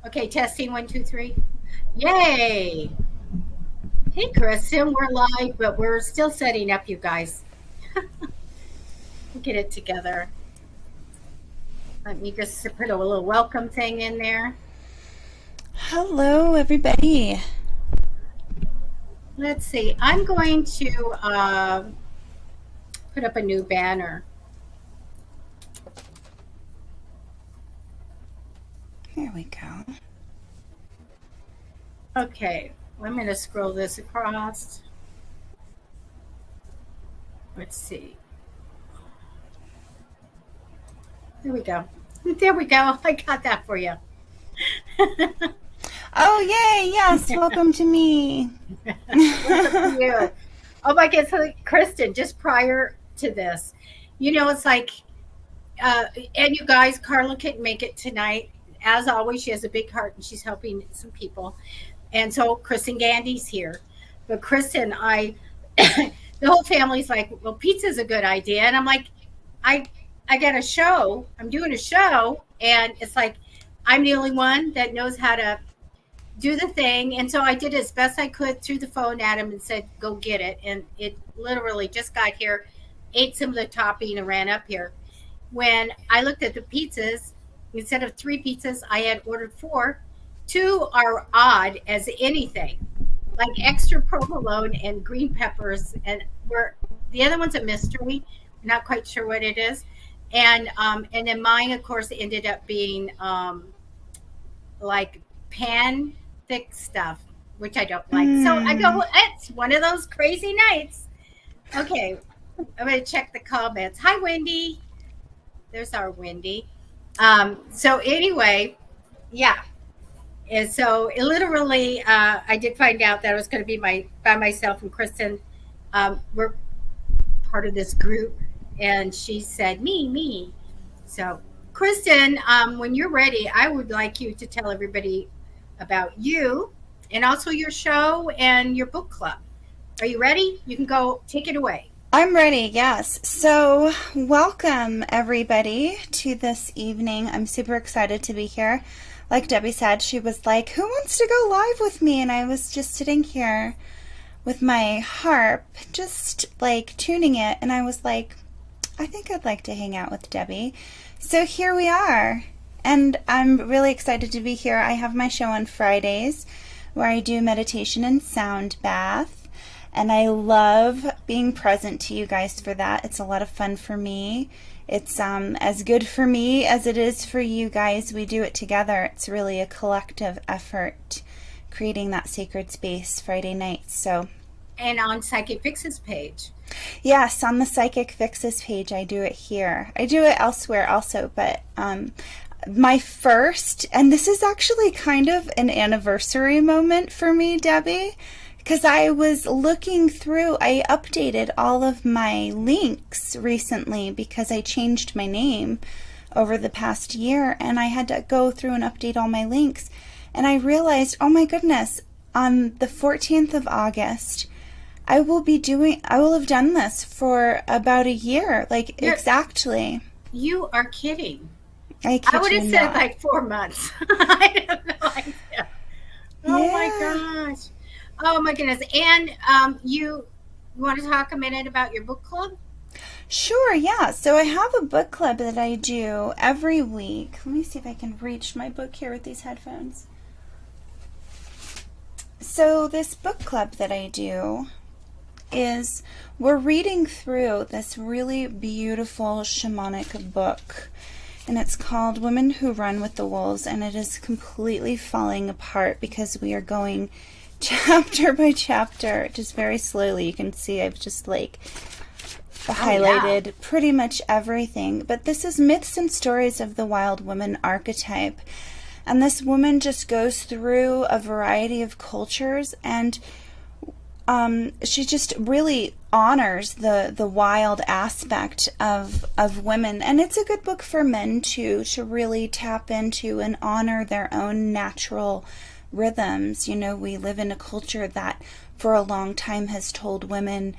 Okay, testing 1, 2, 3. Yay! Hey, Kristen, we're live, but we're still setting up, you guys. We'll get it together. Let me just put a little welcome thing in there. Hello, everybody. Let's see. I'm going to put up a new banner. Here we go. Okay, I'm going to scroll this across. Let's see. There we go. There we go. I got that for you. Oh, yay! Yes, welcome to me. Welcome to you. Oh my goodness, so Kristen, just prior to this, it's like, and you guys, Carla couldn't make it tonight. As always, she has a big heart and she's helping some people. And so Kristen Gandy's here. But Kristen, the whole family's like, well, pizza's a good idea. And I'm like, I, I got a show. I'm doing a show. And it's like, I'm the only one that knows how to do the thing. And so I did as best I could through the phone at him and said, go get it. And it literally just got here, ate some of the topping and ran up here. When I looked at the pizzas, instead of 3 pizzas, I had ordered 4. 2 are odd as anything, like extra provolone and green peppers. And the other one's a mystery. Not quite sure what it is. And then mine, of course, ended up being like pan thick stuff, which I don't like. So I go, it's one of those crazy nights. Okay, I'm going to check the comments. Hi, Wendy. There's our Wendy. So anyway, yeah. And so it literally, I did find out that I was going to be by myself and Kristen. We're part of this group. And she said, me. So Kristen, when you're ready, I would like you to tell everybody about you and also your show and your book club. Are you ready? You can go take it away. I'm ready, yes. So, welcome everybody to this evening. I'm super excited to be here. Like Debbie said, she was like, who wants to go live with me? And I was just sitting here with my harp, just like tuning it. And I was like, I think I'd like to hang out with Debbie. So here we are. And I'm really excited to be here. I have my show on Fridays where I do meditation and sound bath. And I love being present to you guys for that. It's a lot of fun for me. It's as good for me as it is for you guys. We do it together. It's really a collective effort creating that sacred space Friday nights. So, and on Psychicfixes page. Yes, on the Psychicfixes page, I do it here. I do it elsewhere also, but my first, and this is actually kind of an anniversary moment for me, Debbie, because I was looking through, I updated all of my links recently because I changed my name over the past year, and I had to go through and update all my links, and I realized, oh my goodness, on the 14th of August, I will have done this for about a year, exactly. You are kidding. I would have said like 4 months. I have no idea. Oh my gosh. Oh my goodness. And you want to talk a minute about your book club? Sure, yeah. So I have a book club that I do every week. Let me see if I can reach my book here with these headphones. So this book club that I do is we're reading through this really beautiful shamanic book, and it's called Women Who Run with the Wolves, and it is completely falling apart because we are going chapter by chapter, just very slowly. You can see I've just highlighted pretty much everything, but this is Myths and Stories of the Wild Woman archetype, and this woman just goes through a variety of cultures, and she just really honors the wild aspect of women. And it's a good book for men too, to really tap into and honor their own natural rhythms. You know, we live in a culture that for a long time has told women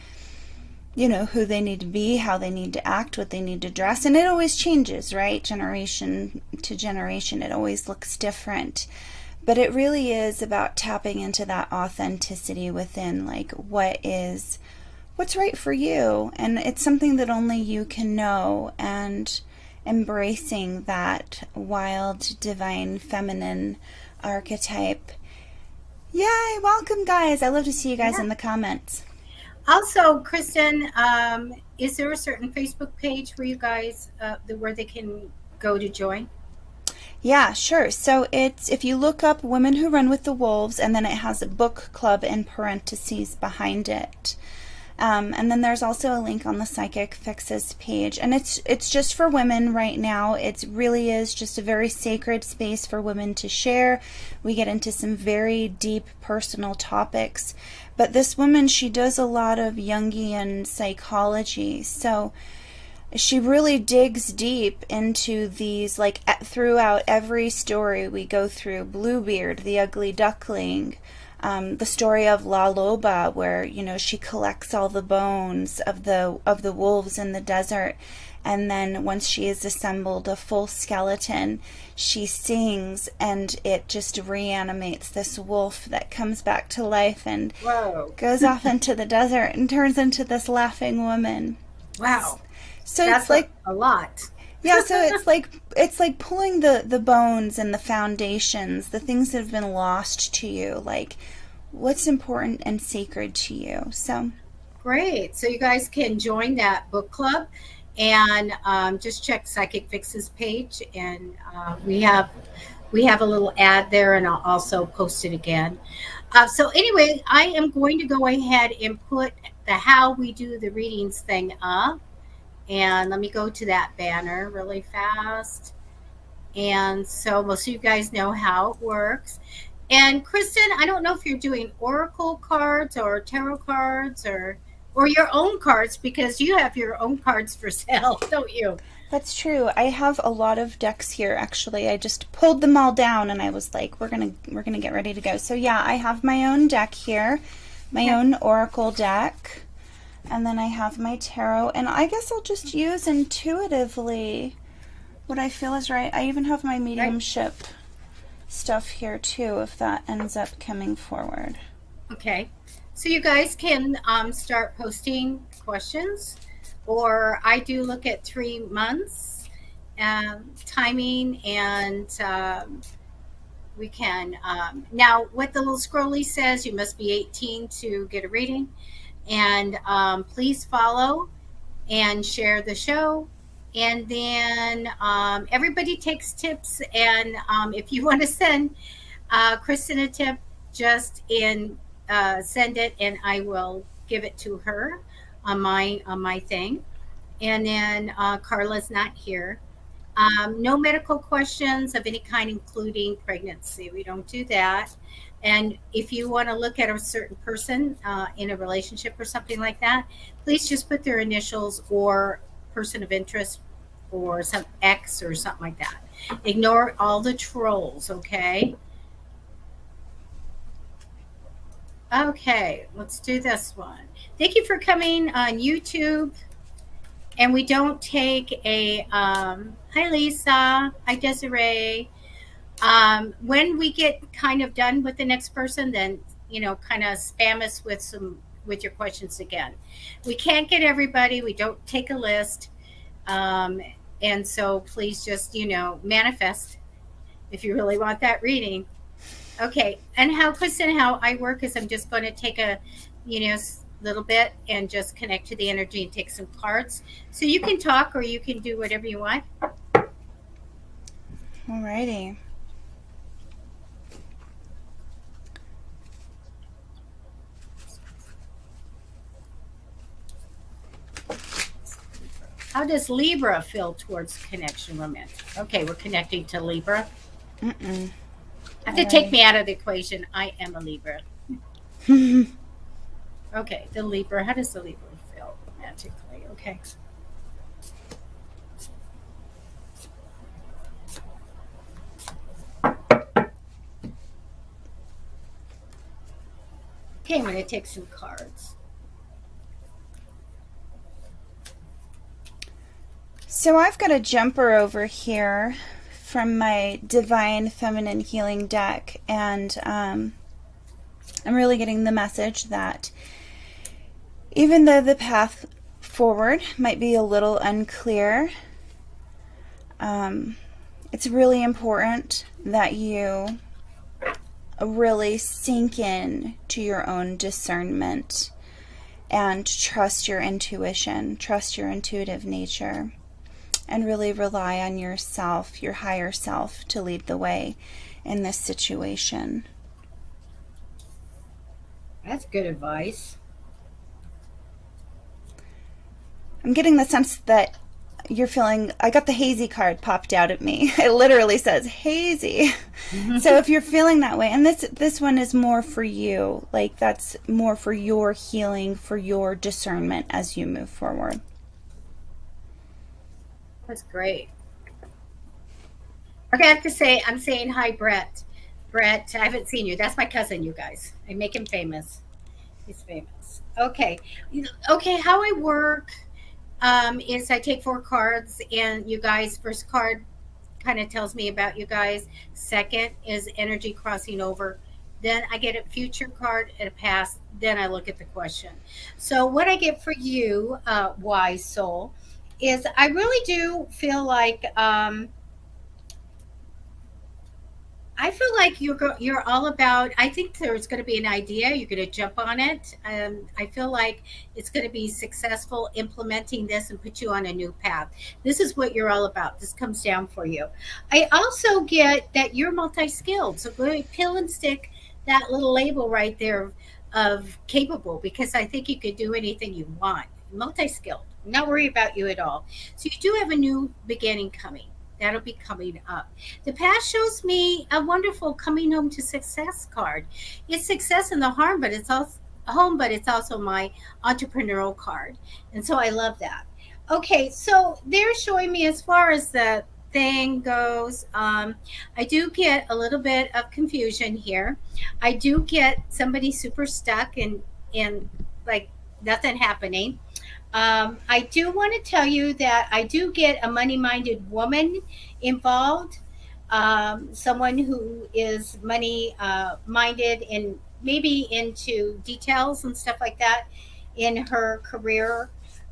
you know, who they need to be, how they need to act, what they need to dress. And it always changes, right? Generation to generation, it always looks different. But it really is about tapping into that authenticity within, like what's right for you. And it's something that only you can know, and embracing that wild, divine, feminine archetype. Yay, welcome guys. I love to see you guys in the comments. Also, Kristen, is there a certain Facebook page where you guys, where they can go to join? Yeah, sure. So it's, if you look up Women Who Run with the Wolves, and then it has a book club in parentheses behind it. And then there's also a link on the Psychicfixes page. And it's just for women right now. It really is just a very sacred space for women to share. We get into some very deep personal topics. But this woman, she does a lot of Jungian psychology. So she really digs deep into these, like throughout every story we go through. Bluebeard, the ugly duckling, the story of La Loba, where, you know, she collects all the bones of the wolves in the desert, and then once she has assembled a full skeleton, she sings, and it just reanimates this wolf that comes back to life and goes off into the desert and turns into this laughing woman. Wow. So that's it's like a lot. Yeah, so it's like pulling the bones and the foundations, the things that have been lost to you, like what's important and sacred to you. So great. So you guys can join that book club, and just check Psychicfixes page, and we have a little ad there, and I'll also post it again. So anyway, I am going to go ahead and put the how we do the readings thing up. And let me go to that banner really fast. And so most of you guys know how it works. And Kristen, I don't know if you're doing oracle cards or tarot cards or your own cards, because you have your own cards for sale, don't you? That's true. I have a lot of decks here, actually. I just pulled them all down, and I was like, we're gonna get ready to go. So yeah, I have my own deck here, my own oracle deck. And then I have my tarot, and I guess I'll just use intuitively what I feel is right. I even have my mediumship stuff here too, if that ends up coming forward. Okay. So you guys can start posting questions, or I do look at 3 months timing, and we can, now what the little scrolly says, you must be 18 to get a reading. And please follow and share the show. And then everybody takes tips. And if you want to send Kristen a tip, just send it, and I will give it to her on my thing. And then Carla's not here. No medical questions of any kind, including pregnancy. We don't do that. And if you want to look at a certain person in a relationship or something like that, please just put their initials or person of interest or some X or something like that. Ignore all the trolls, okay? Okay, let's do this one. Thank you for coming on YouTube. And we don't take a, hi Lisa, hi Desiree. When we get kind of done with the next person, then, you know, kind of spam us with your questions again. We can't get everybody. We don't take a list. And so please just, you know, manifest if you really want that reading. Okay. And Kristen, how I work is I'm just going to take a, you know, little bit and just connect to the energy and take some cards. So you can talk or you can do whatever you want. Alrighty. How does Libra feel towards connection romantic? Okay, we're connecting to Libra. Mm-mm. Have to take me out of the equation. I am a Libra. Okay, the Libra. How does the Libra feel romantically? Okay. Okay, I'm going to take some cards. So I've got a jumper over here from my Divine Feminine Healing deck, and I'm really getting the message that even though the path forward might be a little unclear, it's really important that you really sink in to your own discernment and trust your intuition, trust your intuitive nature, and really rely on yourself, your higher self, to lead the way in this situation. That's good advice. I'm getting the sense that you're feeling, I got the hazy card popped out at me. It literally says hazy. So if you're feeling that way, and this one is more for you, like that's more for your healing, for your discernment as you move forward. That's great. Okay, I have to say, I'm saying hi, Brett. Brett, I haven't seen you. That's my cousin, you guys. I make him famous. He's famous. Okay. Okay, how I work is I take 4 cards, and you guys, first card kind of tells me about you guys. Second is energy crossing over. Then I get a future card and a past. Then I look at the question. So what I get for you, wise soul, is I really do feel like you're all about. I think there's going to be an idea. You're going to jump on it. I feel like it's going to be successful implementing this and put you on a new path. This is what you're all about. This comes down for you. I also get that you're multi-skilled. So go ahead, peel and stick that little label right there of capable, because I think you could do anything you want. Multi-skilled. Not worry about you at all. So you do have a new beginning coming. That'll be coming up. The past shows me a wonderful coming home to success card. It's success in the home, but it's also my entrepreneurial card. And so I love that. Okay, so they're showing me, as far as the thing goes, I do get a little bit of confusion here. I do get somebody super stuck and like nothing happening. I do want to tell you that I do get a money-minded woman involved, someone who is money-minded and maybe into details and stuff like that in her career.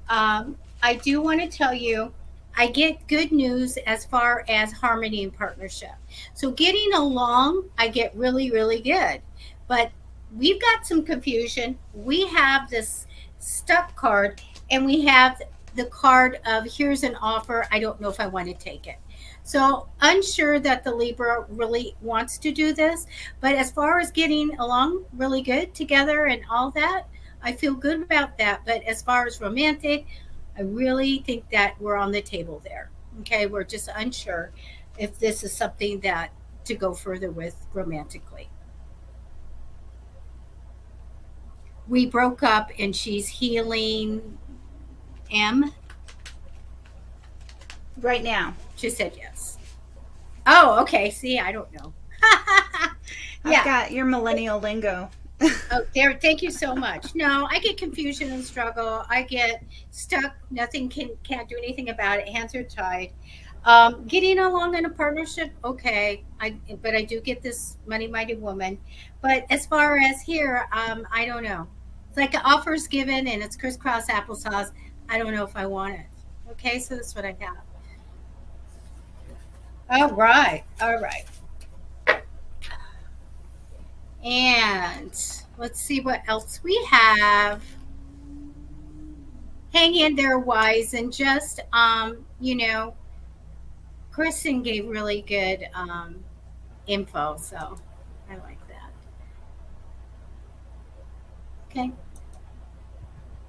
I do want to tell you, I get good news as far as harmony and partnership. So getting along, I get really, really good. But we've got some confusion. We have this stuck card, and we have the card of here's an offer. I don't know if I want to take it. So unsure that the Libra really wants to do this. But as far as getting along really good together and all that, I feel good about that. But as far as romantic, I really think that we're on the table there. Okay, we're just unsure if this is something that to go further with romantically. We broke up and she's healing. Right now. She said yes. Oh, okay. See, I don't know. Yeah. I've got your millennial lingo. Oh, there. Thank you so much. No, I get confusion and struggle. I get stuck. Nothing can't do anything about it. Hands are tied. Getting along in a partnership, okay. But I do get this money-minded woman. But as far as here, I don't know. It's like offers given and it's crisscross applesauce. I don't know if I want it. Okay, so that's what I have. All right. All right. And let's see what else we have. Hang in there, wise, and just Kristen gave really good info, so I like that. Okay.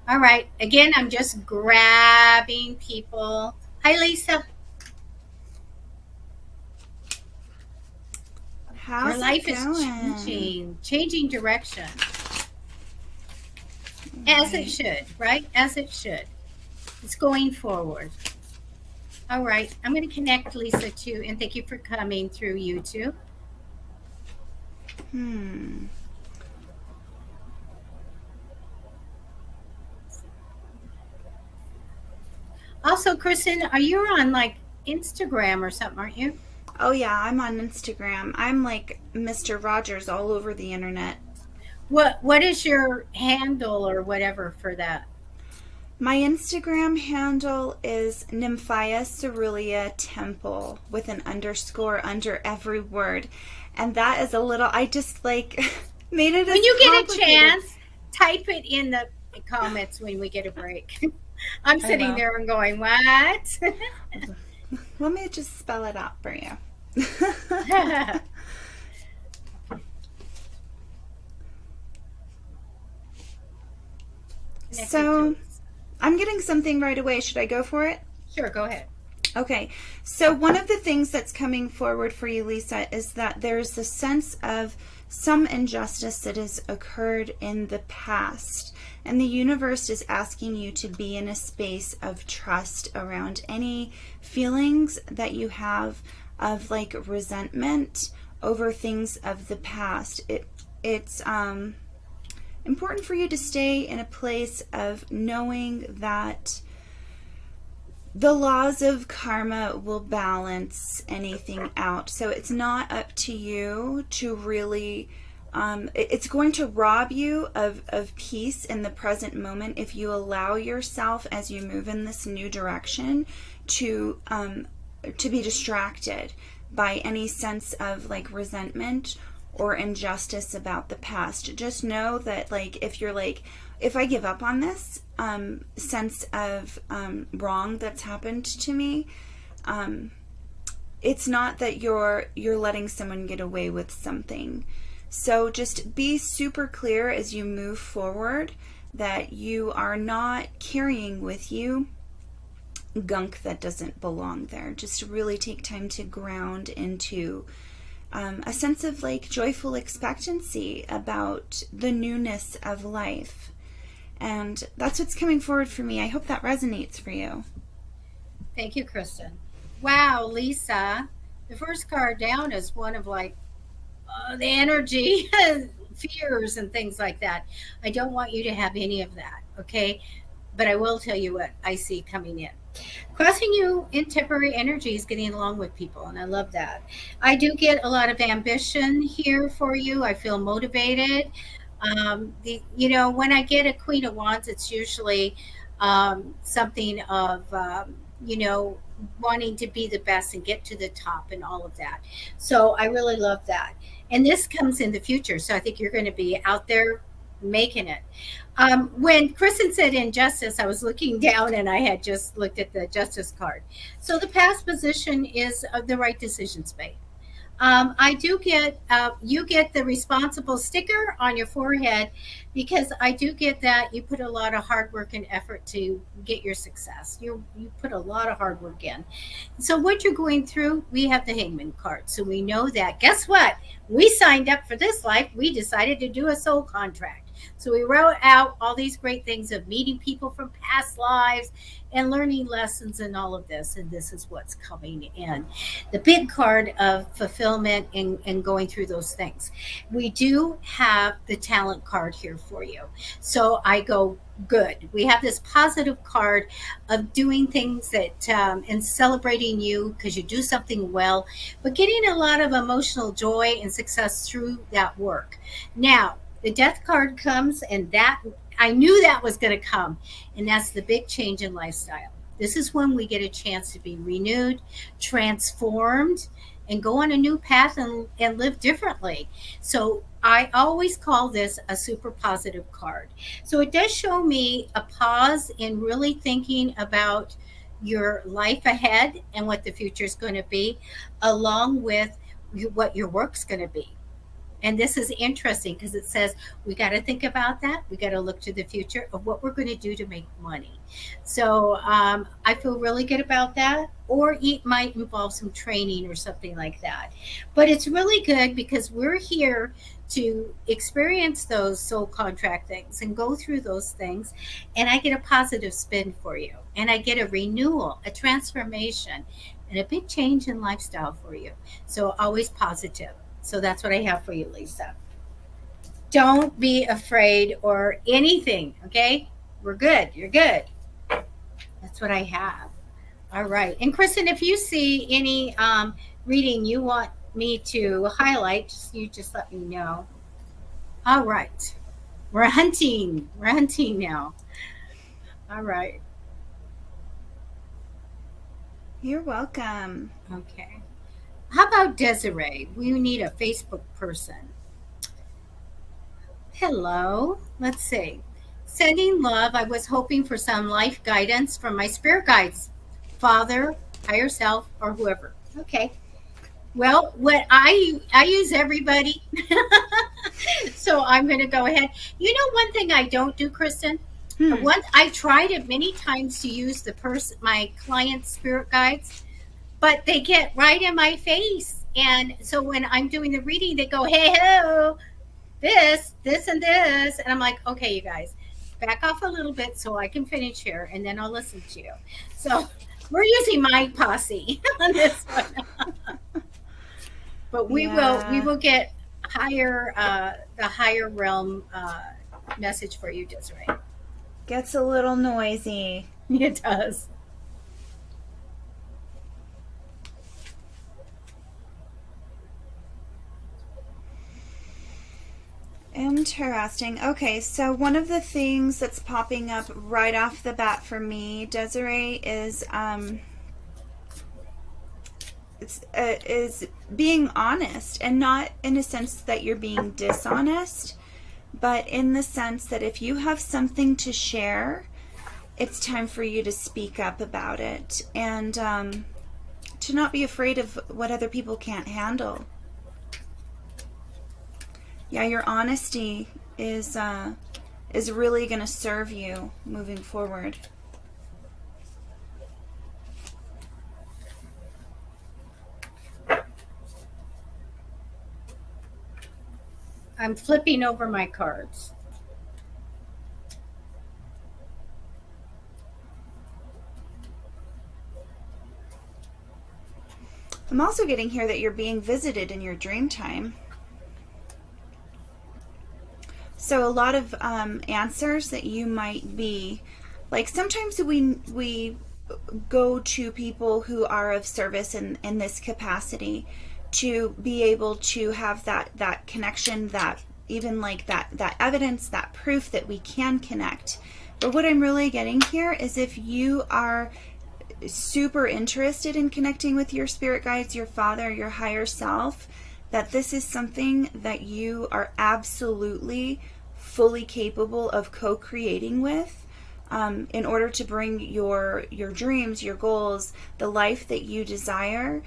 All right. Again, I'm just grabbing people. Hi, Lisa. How's Your life is changing direction. As it should, right? As it should. It's going forward. All right. I'm going to connect Lisa too, and thank you for coming through YouTube. also, Kristen, are you on like Instagram or something, aren't you? Oh, yeah, I'm on Instagram. I'm like Mr. Rogers all over the internet. What is your handle or whatever for that? My Instagram handle is Nymphia Cerulean Temple with an underscore under every word. And that is a little, I just like made it as When you get a complicated. chance, type it in the comments when we get a break. I'm I sitting will. there and going, what? Let me just spell it out for you. Connected to So us. I'm getting something right away. Should I go for it? Sure, go ahead. Okay, so one of the things that's coming forward for you, Lisa, is that there's a sense of some injustice that has occurred in the past. And the universe is asking you to be in a space of trust around any feelings that you have of like resentment over things of the past. It's important for you to stay in a place of knowing that the laws of karma will balance anything out. So it's not up to you to really, it's going to rob you of peace in the present moment if you allow yourself as you move in this new direction to be distracted by any sense of like resentment or injustice about the past. Just know that like if you're like, if I give up on this sense of wrong that's happened to me, it's not that you're letting someone get away with something. So just be super clear as you move forward that you are not carrying with you gunk that doesn't belong there. Just really take time to ground into a sense of like joyful expectancy about the newness of life. And that's what's coming forward for me. I hope that resonates for you. Thank you, Kristen. Wow, Lisa. The first card down is one of like the energy, fears, and things like that. I don't want you to have any of that, okay? But I will tell you what I see coming in. Crossing you in temporary energy is getting along with people, and I love that. I do get a lot of ambition here for you. I feel motivated. When I get a Queen of Wands, it's usually something of wanting to be the best and get to the top and all of that. So I really love that. And this comes in the future. So I think you're going to be out there making it. When Kristen said injustice, I was looking down and I had just looked at the justice card. So the past position is the right decisions made. I do get you get the responsible sticker on your forehead because I do get that you put a lot of hard work and effort to get your success. You put a lot of hard work in. So what you're going through, we have the Hangman card, so we know that. Guess what? We signed up for this life. We decided to do a soul contract. So we wrote out all these great things of meeting people from past lives and learning lessons and all of this. And this is what's coming in. The big card of fulfillment and going through those things. We do have the talent card here for you. So I go, good. We have this positive card of doing things that and celebrating you because you do something well, but getting a lot of emotional joy and success through that work. Now, the death card comes, and that I knew that was going to come, and that's the big change in lifestyle. This is when we get a chance to be renewed, transformed, and go on a new path and live differently. So I always call this a super positive card. So it does show me a pause in really thinking about your life ahead and what the future is going to be, along with what your work's going to be. And this is interesting because it says we got to think about that. We got to look to the future of what we're going to do to make money. So I feel really good about that. Or it might involve some training or something like that. But it's really good because we're here to experience those soul contract things and go through those things. And I get a positive spin for you. And I get a renewal, a transformation, and a big change in lifestyle for you. So always positive. So that's what I have for you, Lisa. Don't be afraid or anything, okay? We're good. You're good. That's what I have. All right. And Kristen, if you see any reading you want me to highlight, you just let me know. All right. We're hunting. We're hunting now. All right. You're welcome. Okay. How about Desiree? We need a Facebook person. Hello. Let's see. Sending love. I was hoping for some life guidance from my spirit guides, Father, higher self, or whoever. Okay. Well, what I use everybody, so I'm going to go ahead. You know, one thing I don't do, Kristen. One, I tried it many times to use my client's spirit guides, but they get right in my face, and so when I'm doing the reading, they go, "Hey, ho, this, and this," and I'm like, "Okay, you guys, back off a little bit so I can finish here, and then I'll listen to you." So we're using my posse on this one. But we will get the higher realm message for you, Desiree. Gets a little noisy. It does. Interesting. Okay, so one of the things that's popping up right off the bat for me, Desiree, is is being honest, and not in a sense that you're being dishonest, but in the sense that if you have something to share, it's time for you to speak up about it, and to not be afraid of what other people can't handle. Yeah, your honesty is really going to serve you moving forward. I'm flipping over my cards. I'm also getting here that you're being visited in your dream time. So a lot of answers that you might be, like, sometimes we go to people who are of service in this capacity to be able to have that connection, that even like that evidence, that proof that we can connect. But what I'm really getting here is if you are super interested in connecting with your spirit guides, your Father, your higher self, that this is something that you are absolutely fully capable of co-creating with, in order to bring your dreams, your goals, the life that you desire,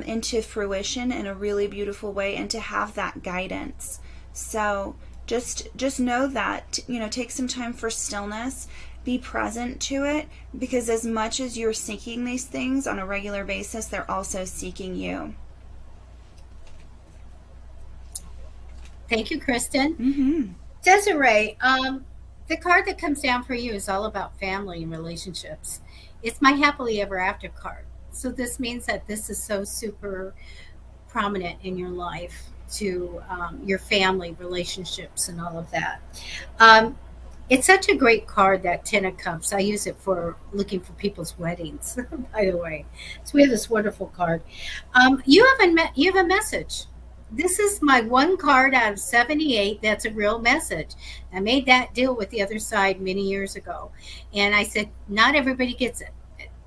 into fruition in a really beautiful way, and to have that guidance. So just know that, take some time for stillness, be present to it, because as much as you're seeking these things on a regular basis, they're also seeking you. Thank you, Kristen. Mm-hmm. Desiree, the card that comes down for you is all about family and relationships. It's my happily ever after card. So this means that this is so super prominent in your life, to your family relationships and all of that. It's such a great card, that Ten of Cups. I use it for looking for people's weddings, by the way. So we have this wonderful card. You have a message. This is my one card out of 78 that's a real message. I made that deal with the other side many years ago. And I said, not everybody gets it.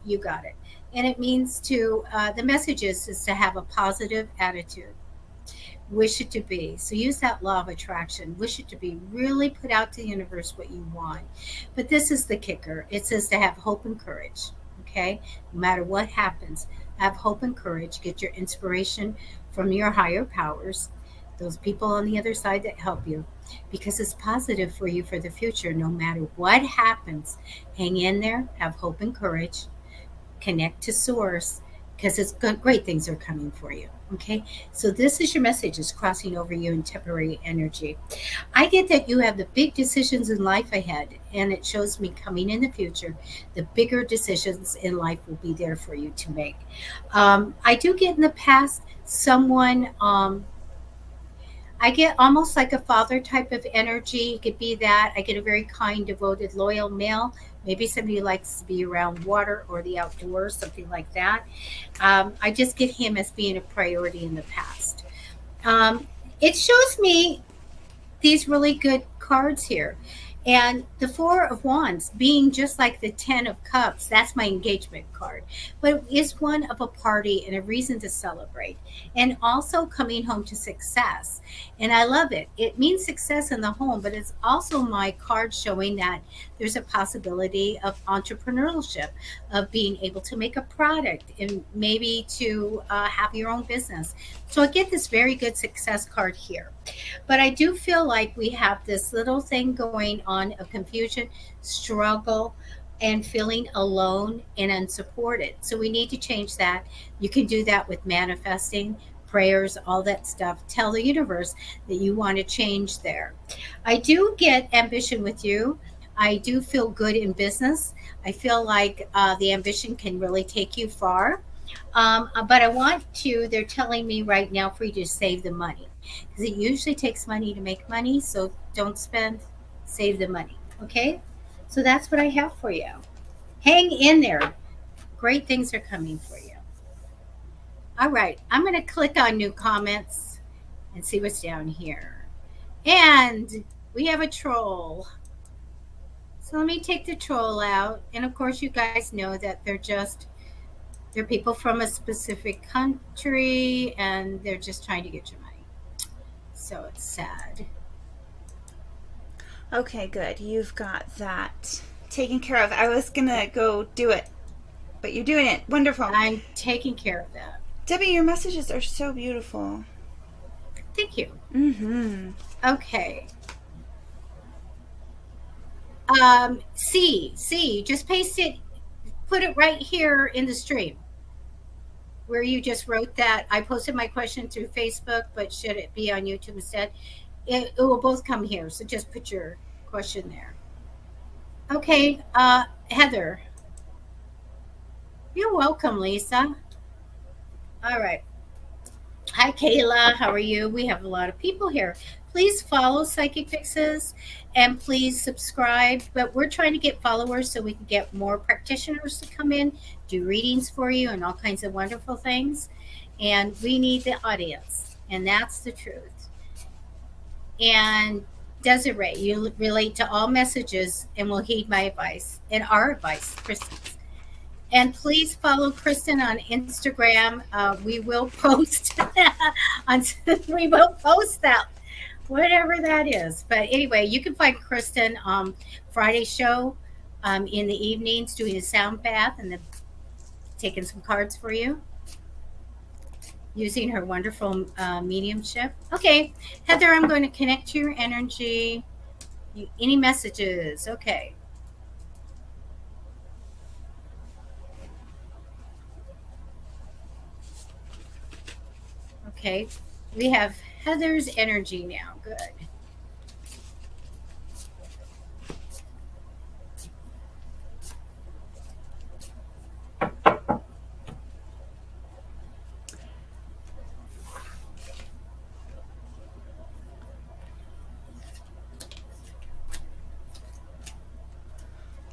You got it. And it means the message is to have a positive attitude. Wish it to be. So use that law of attraction. Wish it to be. Really put out to the universe what you want. But this is the kicker. It says to have hope and courage. Okay? No matter what happens, have hope and courage. Get your inspiration from your higher powers, those people on the other side that help you, because it's positive for you for the future. No matter what happens, hang in there, have hope and courage, connect to source, because it's good, great things are coming for you. Okay, so this is your message, is crossing over you in temporary energy. I get that you have the big decisions in life ahead, and it shows me coming in the future, the bigger decisions in life will be there for you to make. I do get in the past someone, I get almost like a father type of energy. It could be that. I get a very kind, devoted, loyal male, Maybe somebody likes to be around water or the outdoors, something like that. I just get him as being a priority in the past. Um, it shows me these really good cards here. And the Four of Wands being just like the Ten of Cups, that's my engagement card. But it's one of a party and a reason to celebrate. And also coming home to success. And I love it. It means success in the home, but it's also my card showing that there's a possibility of entrepreneurship, of being able to make a product and maybe to have your own business. So I get this very good success card here. But I do feel like we have this little thing going on of confusion, struggle, and feeling alone and unsupported. So we need to change that. You can do that with manifesting, prayers, all that stuff. Tell the universe that you want to change there. I do get ambition with you. I do feel good in business. I feel like the ambition can really take you far. But I want to, they're telling me right now for you to save the money because it usually takes money to make money. So don't spend, save the money. Okay. So that's what I have for you. Hang in there. Great things are coming for you. All right. I'm going to click on new comments and see what's down here. And we have a troll. So let me take the troll out. And of course, you guys know that they're people from a specific country and they're just trying to get your money. So it's sad. Okay, good. You've got that taken care of. I was going to go do it, but you're doing it. Wonderful. I'm taking care of that. Debbie, your messages are so beautiful. Thank you. Mm-hmm. Okay. C, just paste it, put it right here in the stream where you just wrote that. I posted my question through Facebook, but should it be on YouTube instead? It will both come here. So just put your question there. Okay. Heather. You're welcome, Lisa. All right. Hi, Kayla. How are you? We have a lot of people here. Please follow Psychic Fixes and please subscribe. But we're trying to get followers so we can get more practitioners to come in, do readings for you and all kinds of wonderful things. And we need the audience. And that's the truth. And Desiree, you relate to all messages and will heed my advice and our advice, Kristen's. And please follow Kristen on Instagram. We will post we will post that, whatever that is. But anyway, you can find Kristen Friday show in the evenings doing a sound bath and taking some cards for you using her wonderful mediumship. Okay, Heather, I'm going to connect to your energy. Any messages? Okay. Okay, we have Heather's energy now. Good.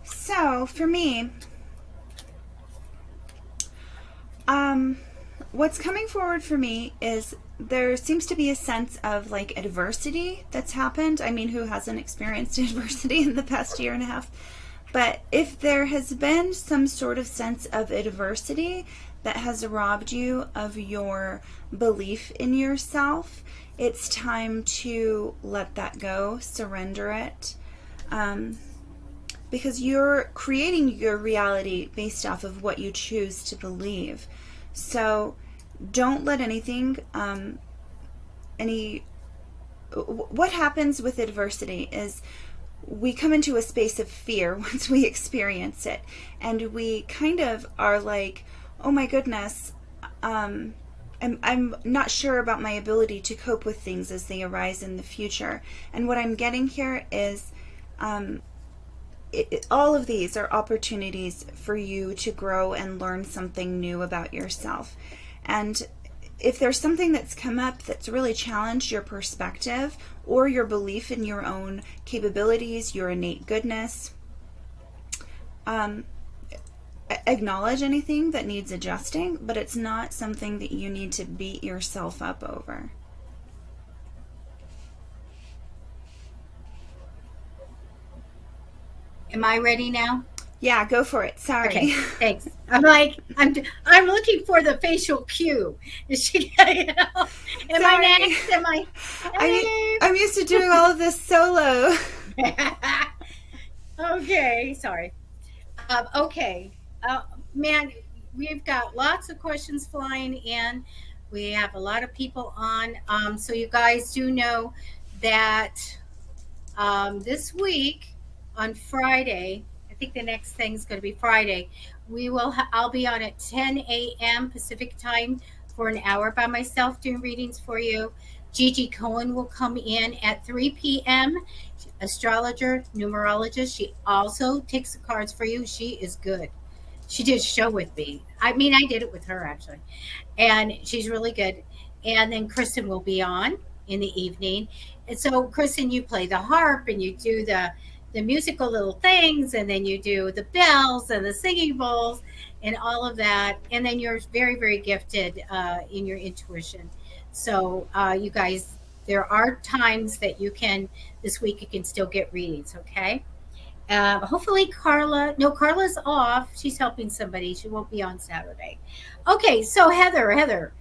So for me, what's coming forward for me is there seems to be a sense of like adversity that's happened. I mean, who hasn't experienced adversity in the past year and a half? But if there has been some sort of sense of adversity that has robbed you of your belief in yourself, it's time to let that go, surrender it. Because you're creating your reality based off of what you choose to believe. So don't let anything, what happens with adversity is we come into a space of fear once we experience it. And we kind of are like, oh my goodness, I'm not sure about my ability to cope with things as they arise in the future. And what I'm getting here is, all of these are opportunities for you to grow and learn something new about yourself. And if there's something that's come up that's really challenged your perspective or your belief in your own capabilities, your innate goodness, um, acknowledge anything that needs adjusting, but it's not something that you need to beat yourself up over. Am I ready now? Yeah, go for it. Sorry. Okay, thanks. I'm like, I'm looking for the facial cue. Is she, you know, am I Sorry. next? Am I? I'm used to doing all of this solo. Okay, sorry. Okay, uh, man, we've got lots of questions flying in. We have a lot of people on. So you guys do know that this week on Friday, I think the next thing's going to be Friday. I'll be on at 10 a.m. Pacific time for an hour by myself doing readings for you. Gigi Cohen will come in at 3 p.m. Astrologer, numerologist. She also takes the cards for you. She is good. She did a show with me. I mean, I did it with her actually, and she's really good. And then Kristen will be on in the evening. And so, Kristen, you play the harp and you do the musical little things, and then you do the bells and the singing bowls and all of that. And then you're very, very gifted in your intuition. So, you guys, there are times that you can this week you can still get readings. Okay. Hopefully Carla's off. She's helping somebody. She won't be on Saturday. Okay, so Heather,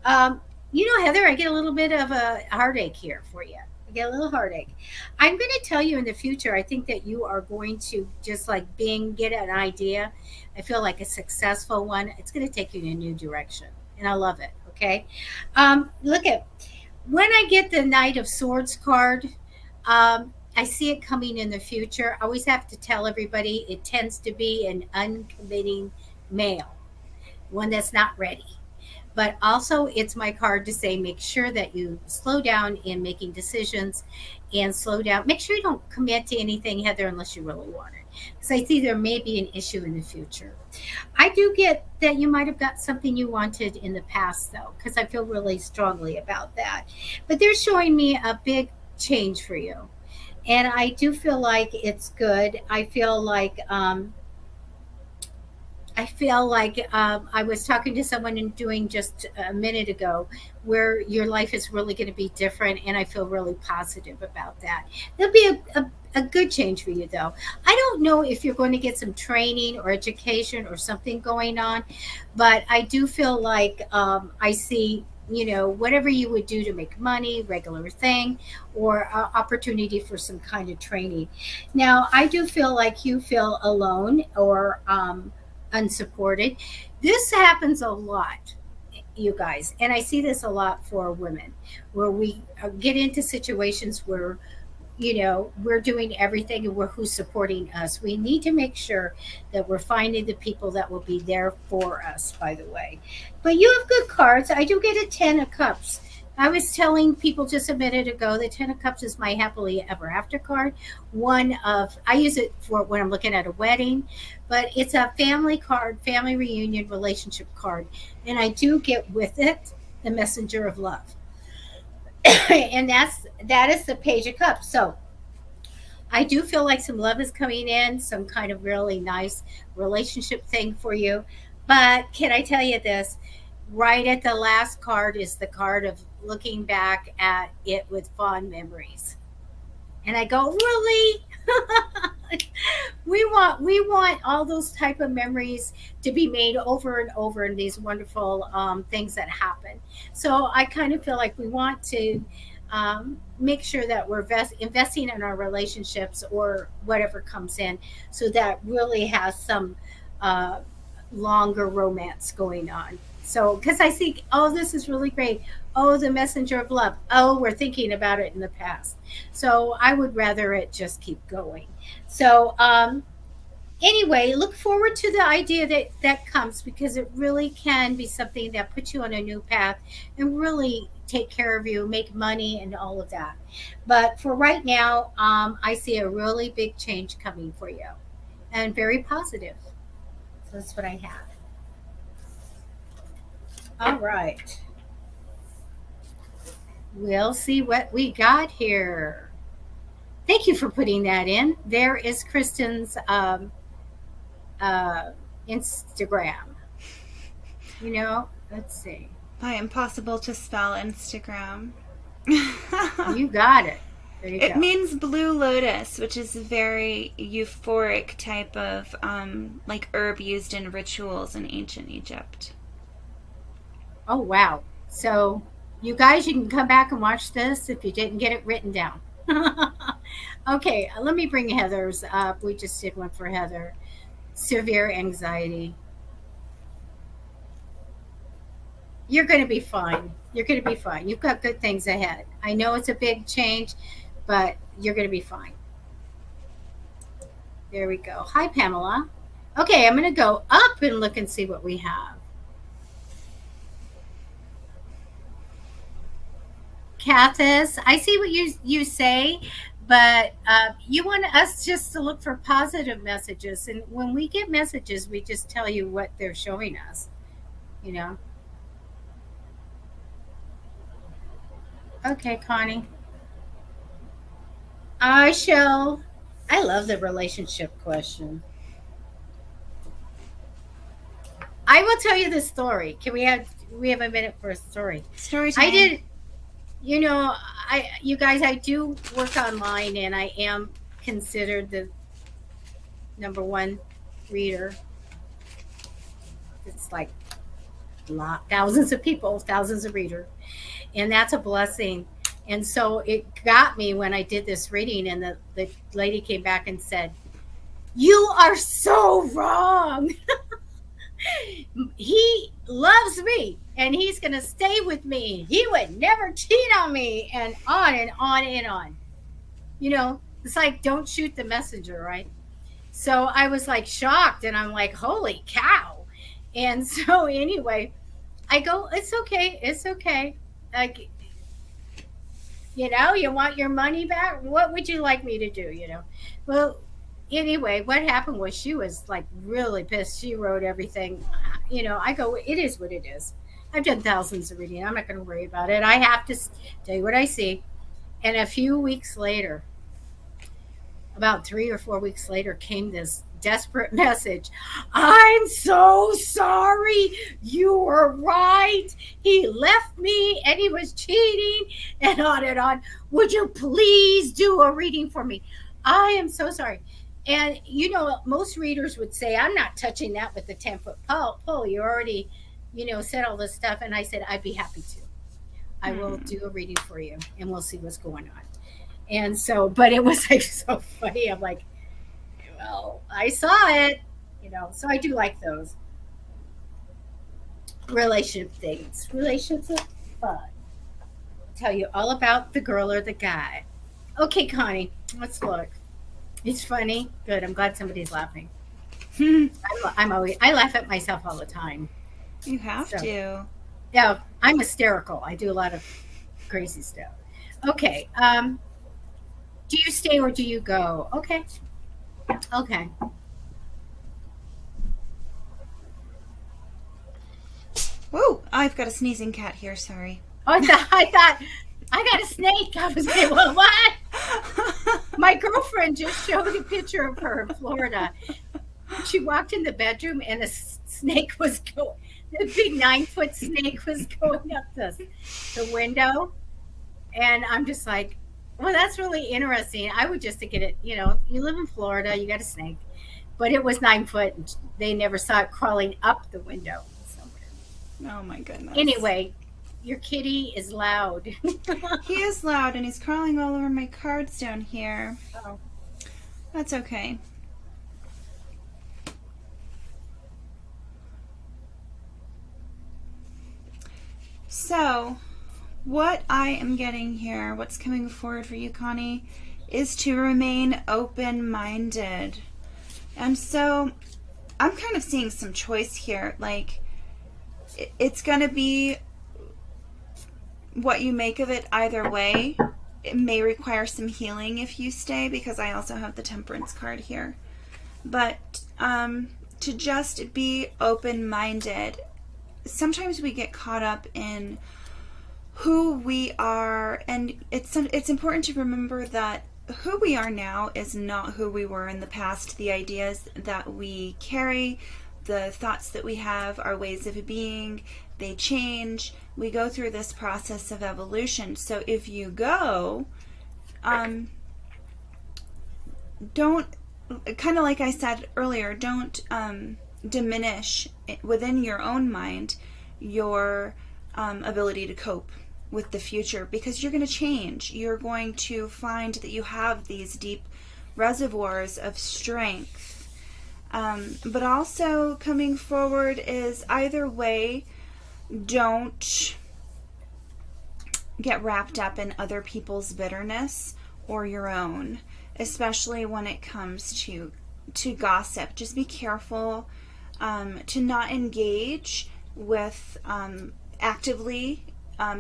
um, Heather, I get a little bit of a heartache here for you. I get a little heartache. I'm going to tell you in the future, I think that you are going to just like get an idea. I feel like a successful one. It's going to take you in a new direction, and I love it. Okay. Look at when I get the Knight of Swords card, I see it coming in the future. I always have to tell everybody it tends to be an uncommitting male, one that's not ready. But also, it's my card to say make sure that you slow down in making decisions and slow down. Make sure you don't commit to anything, Heather, unless you really want it. Because I see there may be an issue in the future. I do get that you might have got something you wanted in the past, though, because I feel really strongly about that. But they're showing me a big change for you. And I do feel like it's good. I was talking to someone and doing just a minute ago where your life is really going to be different, and I feel really positive about that. There'll be a good change for you, though. I don't know if you're going to get some training or education or something going on, but I do feel like I see whatever you would do to make money, regular thing, or opportunity for some kind of training. Now, I do feel like you feel alone or unsupported. This happens a lot, you guys, and I see this a lot for women, where we get into situations where we're doing everything and who's supporting us. We need to make sure that we're finding the people that will be there for us, by the way. But you have good cards. I do get a 10 of cups. I was telling people just a minute ago the 10 of cups is my happily ever after card. I use it for when I'm looking at a wedding, but it's a family card, family reunion, relationship card. And I do get with it the messenger of love. And that is the page of cups. So I do feel like some love is coming in, some kind of really nice relationship thing for you. But can I tell you this? Right at the last card is the card of looking back at it with fond memories. And I go, really? we want all those type of memories to be made over and over in these wonderful things that happen. So I kind of feel like we want to make sure that we're investing in our relationships or whatever comes in, so that really has some uh, longer romance going on. So, because I think, oh, this is really great. Oh, the messenger of love. Oh, we're thinking about it in the past. So I would rather it just keep going. So anyway, look forward to the idea that comes, because it really can be something that puts you on a new path and really take care of you, make money, and all of that. But for right now, I see a really big change coming for you, and very positive. So that's what I have. All right. We'll see what we got here. Thank you for putting that in. There is Kristen's Instagram. Let's see. By impossible to spell Instagram. You got it. There you It go. means blue lotus, which is a very euphoric type of like herb used in rituals in ancient Egypt. Oh, wow. So, you guys, you can come back and watch this if you didn't get it written down. Okay, let me bring Heather's up. We just did one for Heather. Severe anxiety. You're going to be fine. You're going to be fine. You've got good things ahead. I know it's a big change, but you're going to be fine. There we go. Hi, Pamela. Okay, I'm going to go up and look and see what we have. Cathis, I see what you say, but you want us just to look for positive messages. And when we get messages, we just tell you what they're showing us, you know. Okay, Connie. I shall. I love the relationship question. I will tell you the story. Can we have a minute for a story? Story time. I did. You guys, I do work online, and I am considered the number one reader. It's like thousands of people, thousands of readers, and that's a blessing. And so it got me when I did this reading, and the lady came back and said, "You are so wrong." He loves me and he's going to stay with me. He would never cheat on me, and on and on and on. It's like, don't shoot the messenger, right? So I was like shocked, and I'm like, holy cow. And so anyway, I go, it's okay. It's okay. Like, you want your money back? What would you like me to do? Well, anyway, what happened was she was like really pissed. She wrote everything. I go, it is what it is. I've done thousands of reading. I'm not going to worry about it. I have to tell you what I see. And a few weeks later, about 3 or 4 weeks later, came this desperate message. I'm so sorry. You were right. He left me and he was cheating, and on and on. Would you please do a reading for me? I am so sorry. And, most readers would say, I'm not touching that with the 10-foot pole. You already, said all this stuff. And I said, I'd be happy to. I will do a reading for you, and we'll see what's going on. And so, but it was like so funny. I'm like, well, I saw it, so I do like those relationship things. Relationships are fun. I'll tell you all about the girl or the guy. Okay, Connie, let's look. It's funny. Good. I'm glad somebody's laughing. I laugh at myself all the time. You have to. Yeah, I'm hysterical. I do a lot of crazy stuff. Okay. Do you stay or do you go? Okay. Okay. Whoa! I've got a sneezing cat here. Sorry. Oh, I thought I got a snake. I was like, well, what? My girlfriend just showed a picture of her in Florida. She walked in the bedroom, and a snake was going. The big 9-foot snake was going up the window, and I'm just like, well, that's really interesting. I would just think it. You live in Florida, you got a snake, but it was 9 foot. And they never saw it crawling up the window somewhere. Oh my goodness. Anyway, your kitty is loud. He is loud, and he's crawling all over my cards down here. Oh. That's okay. So, what I am getting here, what's coming forward for you, Connie, is to remain open-minded. And so, I'm kind of seeing some choice here. Like, it's going to be what you make of it either way. It may require some healing if you stay, because I also have the Temperance card here. But to just be open-minded. Sometimes we get caught up in who we are, and it's important to remember that who we are now is not who we were in the past. The ideas that we carry, the thoughts that we have, our ways of being, they change. We go through this process of evolution. So if you go, don't, kind of like I said earlier, don't diminish within your own mind your ability to cope with the future, because you're going to change. You're going to find that you have these deep reservoirs of strength. But also coming forward is, either way, don't get wrapped up in other people's bitterness or your own, especially when it comes to gossip. Just be careful to not engage with actively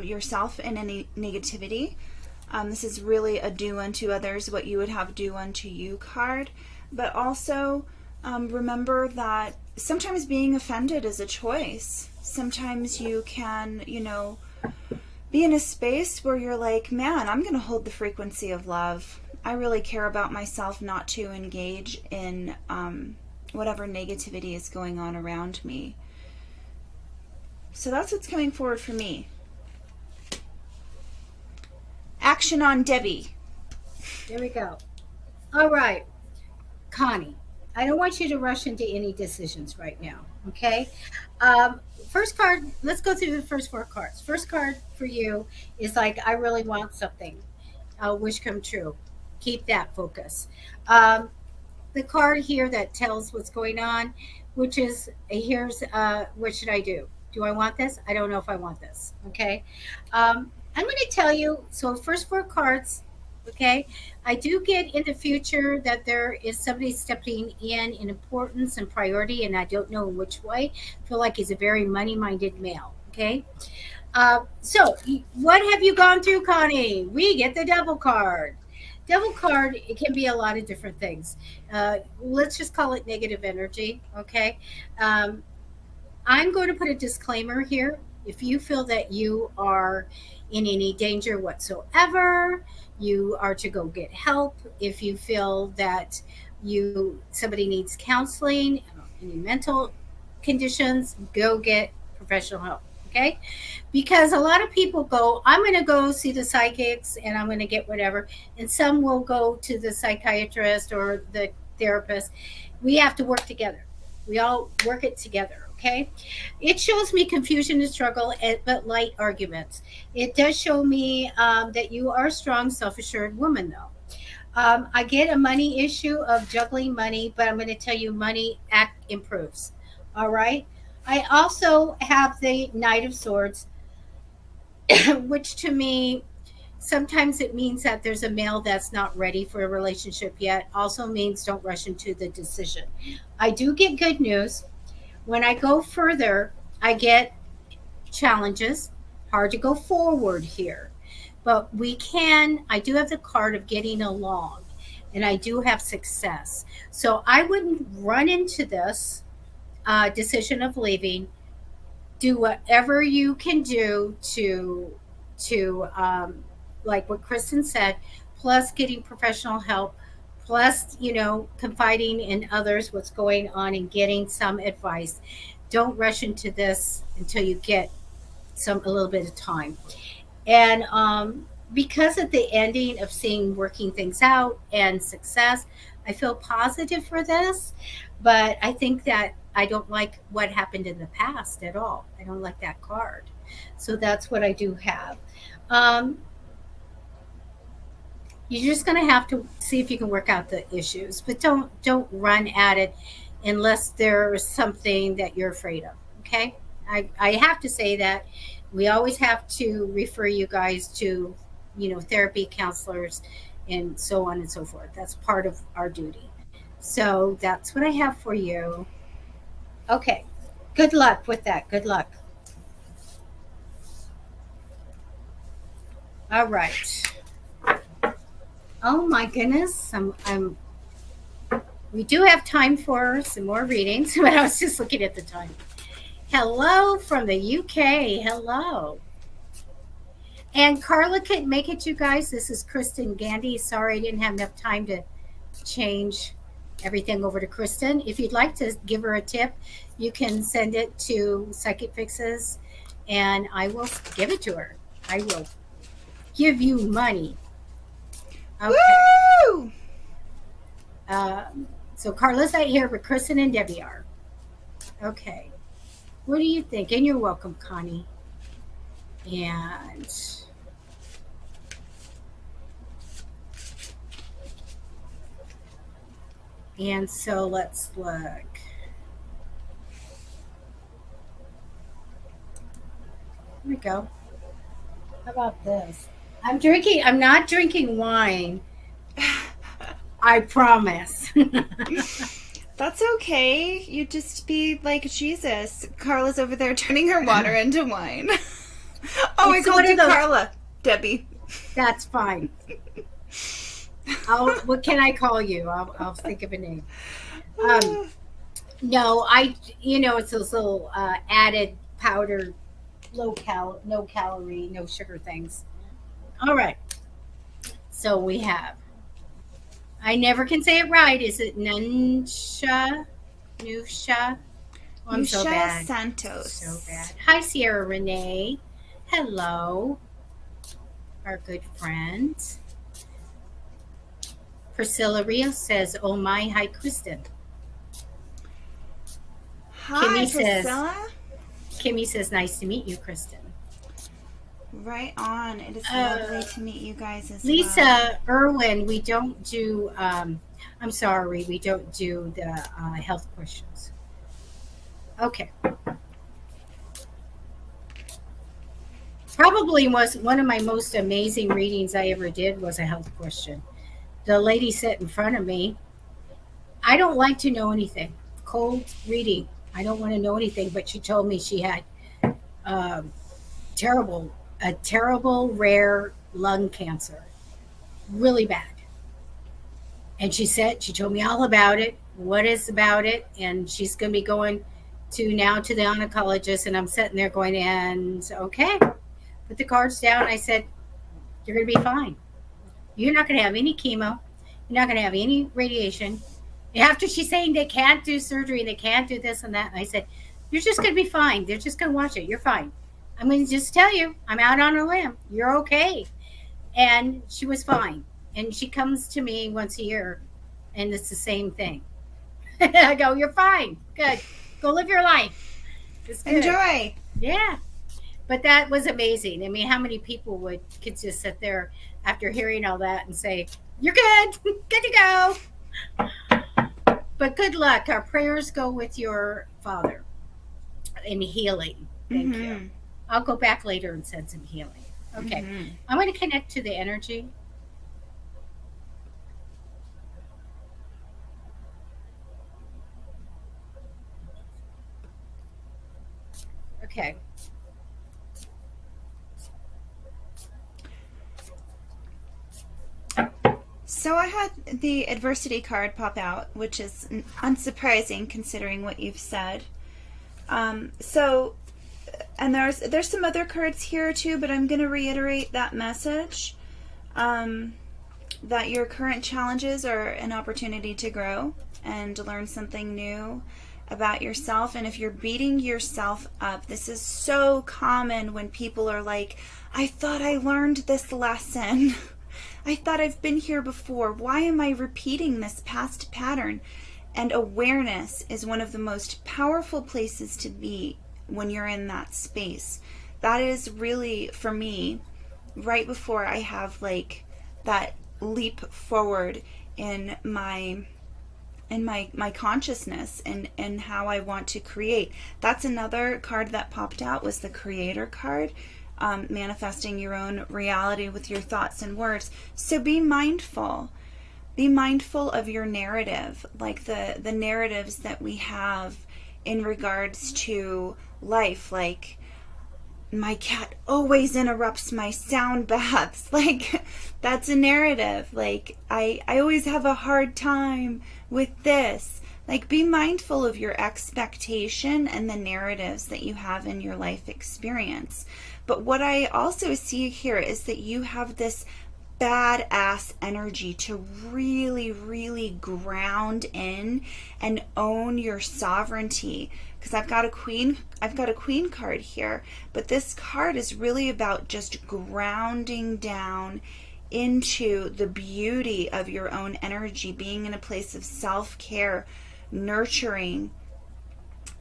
yourself in any negativity. This is really a do unto others what you would have do unto you card. But also remember that sometimes being offended is a choice. Sometimes you can, be in a space where you're like, man, I'm going to hold the frequency of love. I really care about myself not to engage in whatever negativity is going on around me. So that's what's coming forward for me. Action on Debbie. There we go. All right, Connie, I don't want you to rush into any decisions right now, okay? First card, let's go through the first 4 cards. First card for you is like, I really want something. Wish come true. Keep that focus. The card here that tells what's going on, which is, here's, what should I do? Do I want this? I don't know if I want this, okay? I'm going to tell you, so first 4 cards, okay? I do get in the future that there is somebody stepping in importance and priority, and I don't know in which way. I feel like he's a very money-minded male, okay? So what have you gone through, Connie? We get the Devil card. Devil card, it can be a lot of different things. Let's just call it negative energy, okay? I'm going to put a disclaimer here. If you feel that you are in any danger whatsoever, you are to go get help. If you feel that somebody needs counseling, any mental conditions, go get professional help, okay? Because a lot of people go, I'm going to go see the psychics and I'm going to get whatever. And some will go to the psychiatrist or the therapist. We have to work together. We all work it together. Okay, it shows me confusion and struggle, but light arguments. It does show me that you are a strong, self-assured woman, though. I get a money issue of juggling money, but I'm going to tell you money improves. All right. I also have the Knight of Swords, which to me, sometimes it means that there's a male that's not ready for a relationship yet. Also means don't rush into the decision. I do get good news. When I go further, I get challenges. Hard to go forward here. But I do have the card of getting along, and I do have success. So I wouldn't run into this decision of leaving. Do whatever you can do to like what Kristen said, plus getting professional help, plus, confiding in others what's going on and getting some advice. Don't rush into this until you get a little bit of time. And because of the ending of seeing working things out and success, I feel positive for this, but I think that I don't like what happened in the past at all. I don't like that card. So that's what I do have. You're just going to have to see if you can work out the issues, but don't run at it unless there's something that you're afraid of. Okay. I have to say that we always have to refer you guys to, therapy counselors and so on and so forth. That's part of our duty. So that's what I have for you. Okay. Good luck with that. Good luck. All right. Oh my goodness. We do have time for some more readings, but I was just looking at the time. Hello from the UK. Hello. And Carla couldn't make it, you guys. This is Kristen Gandy. Sorry I didn't have enough time to change everything over to Kristen. If you'd like to give her a tip, you can send it to Psychicfixes and I will give it to her. I will give you money. Okay. Woo! So Carla's not here, but Kristen and Debbie are. Okay. What do you think? And you're welcome, Connie. And so let's look. Here we go. How about this? I'm not drinking wine. I promise. That's okay. You just be like Jesus. Carla's over there turning her water into wine. Oh, I called you Carla. Debbie. That's fine. What can I call you? I'll think of a name. No, it's those little added powdered, no calorie, no sugar things. All right. So we have. I never can say it right. Is it Nusha? Oh, I'm so bad. Santos. So bad. Hi, Sierra Renee. Hello. Our good friend. Priscilla Rios says, oh my, hi, Kristen. Hi, Priscilla. Kimmy says, nice to meet you, Kristen. Right on. It is lovely to meet you guys as Lisa well. Irwin, we don't do, I'm sorry, we don't do the health questions. Okay. Probably was one of my most amazing readings I ever did was a health question. The lady sat in front of me. I don't like to know anything. Cold reading. I don't want to know anything, but she told me she had a terrible rare lung cancer. Really bad. And she told me all about it, what is about it, and she's going to be going to the oncologist, and I'm sitting there going, and okay, put the cards down. I said, you're going to be fine. You're not going to have any chemo. You're not going to have any radiation. After she's saying they can't do surgery, they can't do this and that, and I said, you're just going to be fine. They're just going to watch it. You're fine. I'm going to just tell you, I'm out on a limb. You're okay. And she was fine. And she comes to me once a year, and it's the same thing. I go, you're fine. Good. Go live your life. Enjoy. Yeah. But that was amazing. I mean, how many people could just sit there after hearing all that and say, you're good. Good to go. But good luck. Our prayers go with your father in healing. Thank you. I'll go back later and send some healing. Okay. I'm going to connect to the energy. Okay. So I had the adversity card pop out, which is unsurprising considering what you've said. And there's some other cards here too, but I'm going to reiterate that message, that your current challenges are an opportunity to grow and to learn something new about yourself. And if you're beating yourself up, this is so common when people are like, I thought I learned this lesson. I thought I've been here before. Why am I repeating this past pattern? And awareness is one of the most powerful places to be when you're in that space. That is really, for me, right before I have like that leap forward in my consciousness and how I want to create. That's another card that popped out, was the Creator card. Manifesting your own reality with your thoughts and words. So be mindful. Be mindful of your narrative, like the narratives that we have in regards to life. Like, my cat always interrupts my sound baths. Like, that's a narrative. Like, I always have a hard time with this. Like, be mindful of your expectation and the narratives that you have in your life experience. But what I also see here is that you have this badass energy to really, really ground in and own your sovereignty. Because I've got a queen card here, but this card is really about just grounding down into the beauty of your own energy, being in a place of self-care, nurturing.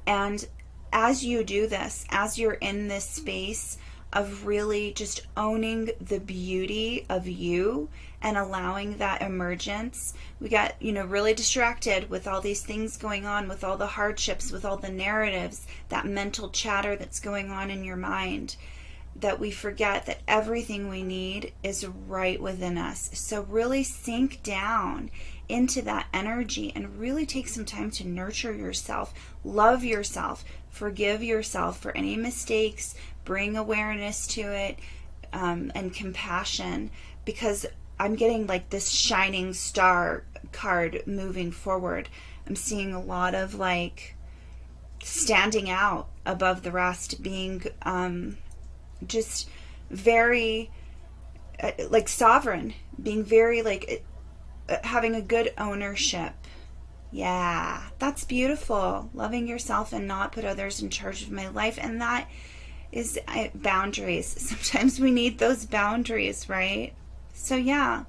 And as you do this, as you're in this space of really just owning the beauty of you and allowing that emergence, we got, really distracted with all these things going on, with all the hardships, with all the narratives, that mental chatter that's going on in your mind, that we forget that everything we need is right within us. So really sink down into that energy and really take some time to nurture yourself, love yourself, forgive yourself for any mistakes, bring awareness to it, and compassion, because I'm getting like this shining star card moving forward. I'm seeing a lot of like standing out above the rest, being just very like sovereign, being very like having a good ownership. Yeah, that's beautiful. Loving yourself and not put others in charge of my life. And that is boundaries. Sometimes we need those boundaries, right? So yeah,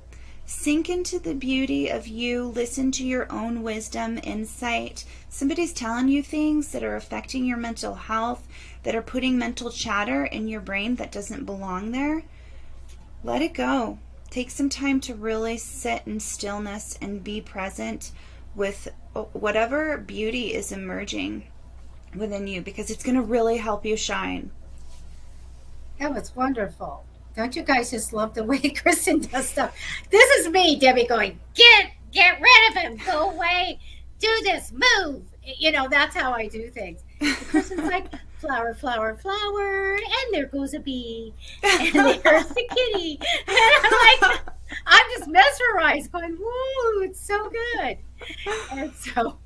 sink into the beauty of you. Listen to your own wisdom, insight. Somebody's telling you things that are affecting your mental health, that are putting mental chatter in your brain that doesn't belong there. Let it go. Take some time to really sit in stillness and be present with whatever beauty is emerging within you, because it's going to really help you shine. That was wonderful. Don't you guys just love the way Kristen does stuff? This is me, Debbie, going, get rid of him, go away, do this, move. That's how I do things. And Kristen's like, flower, flower, flower, and there goes a bee, and there's the kitty. And I'm just mesmerized, going, whoa, it's so good. And so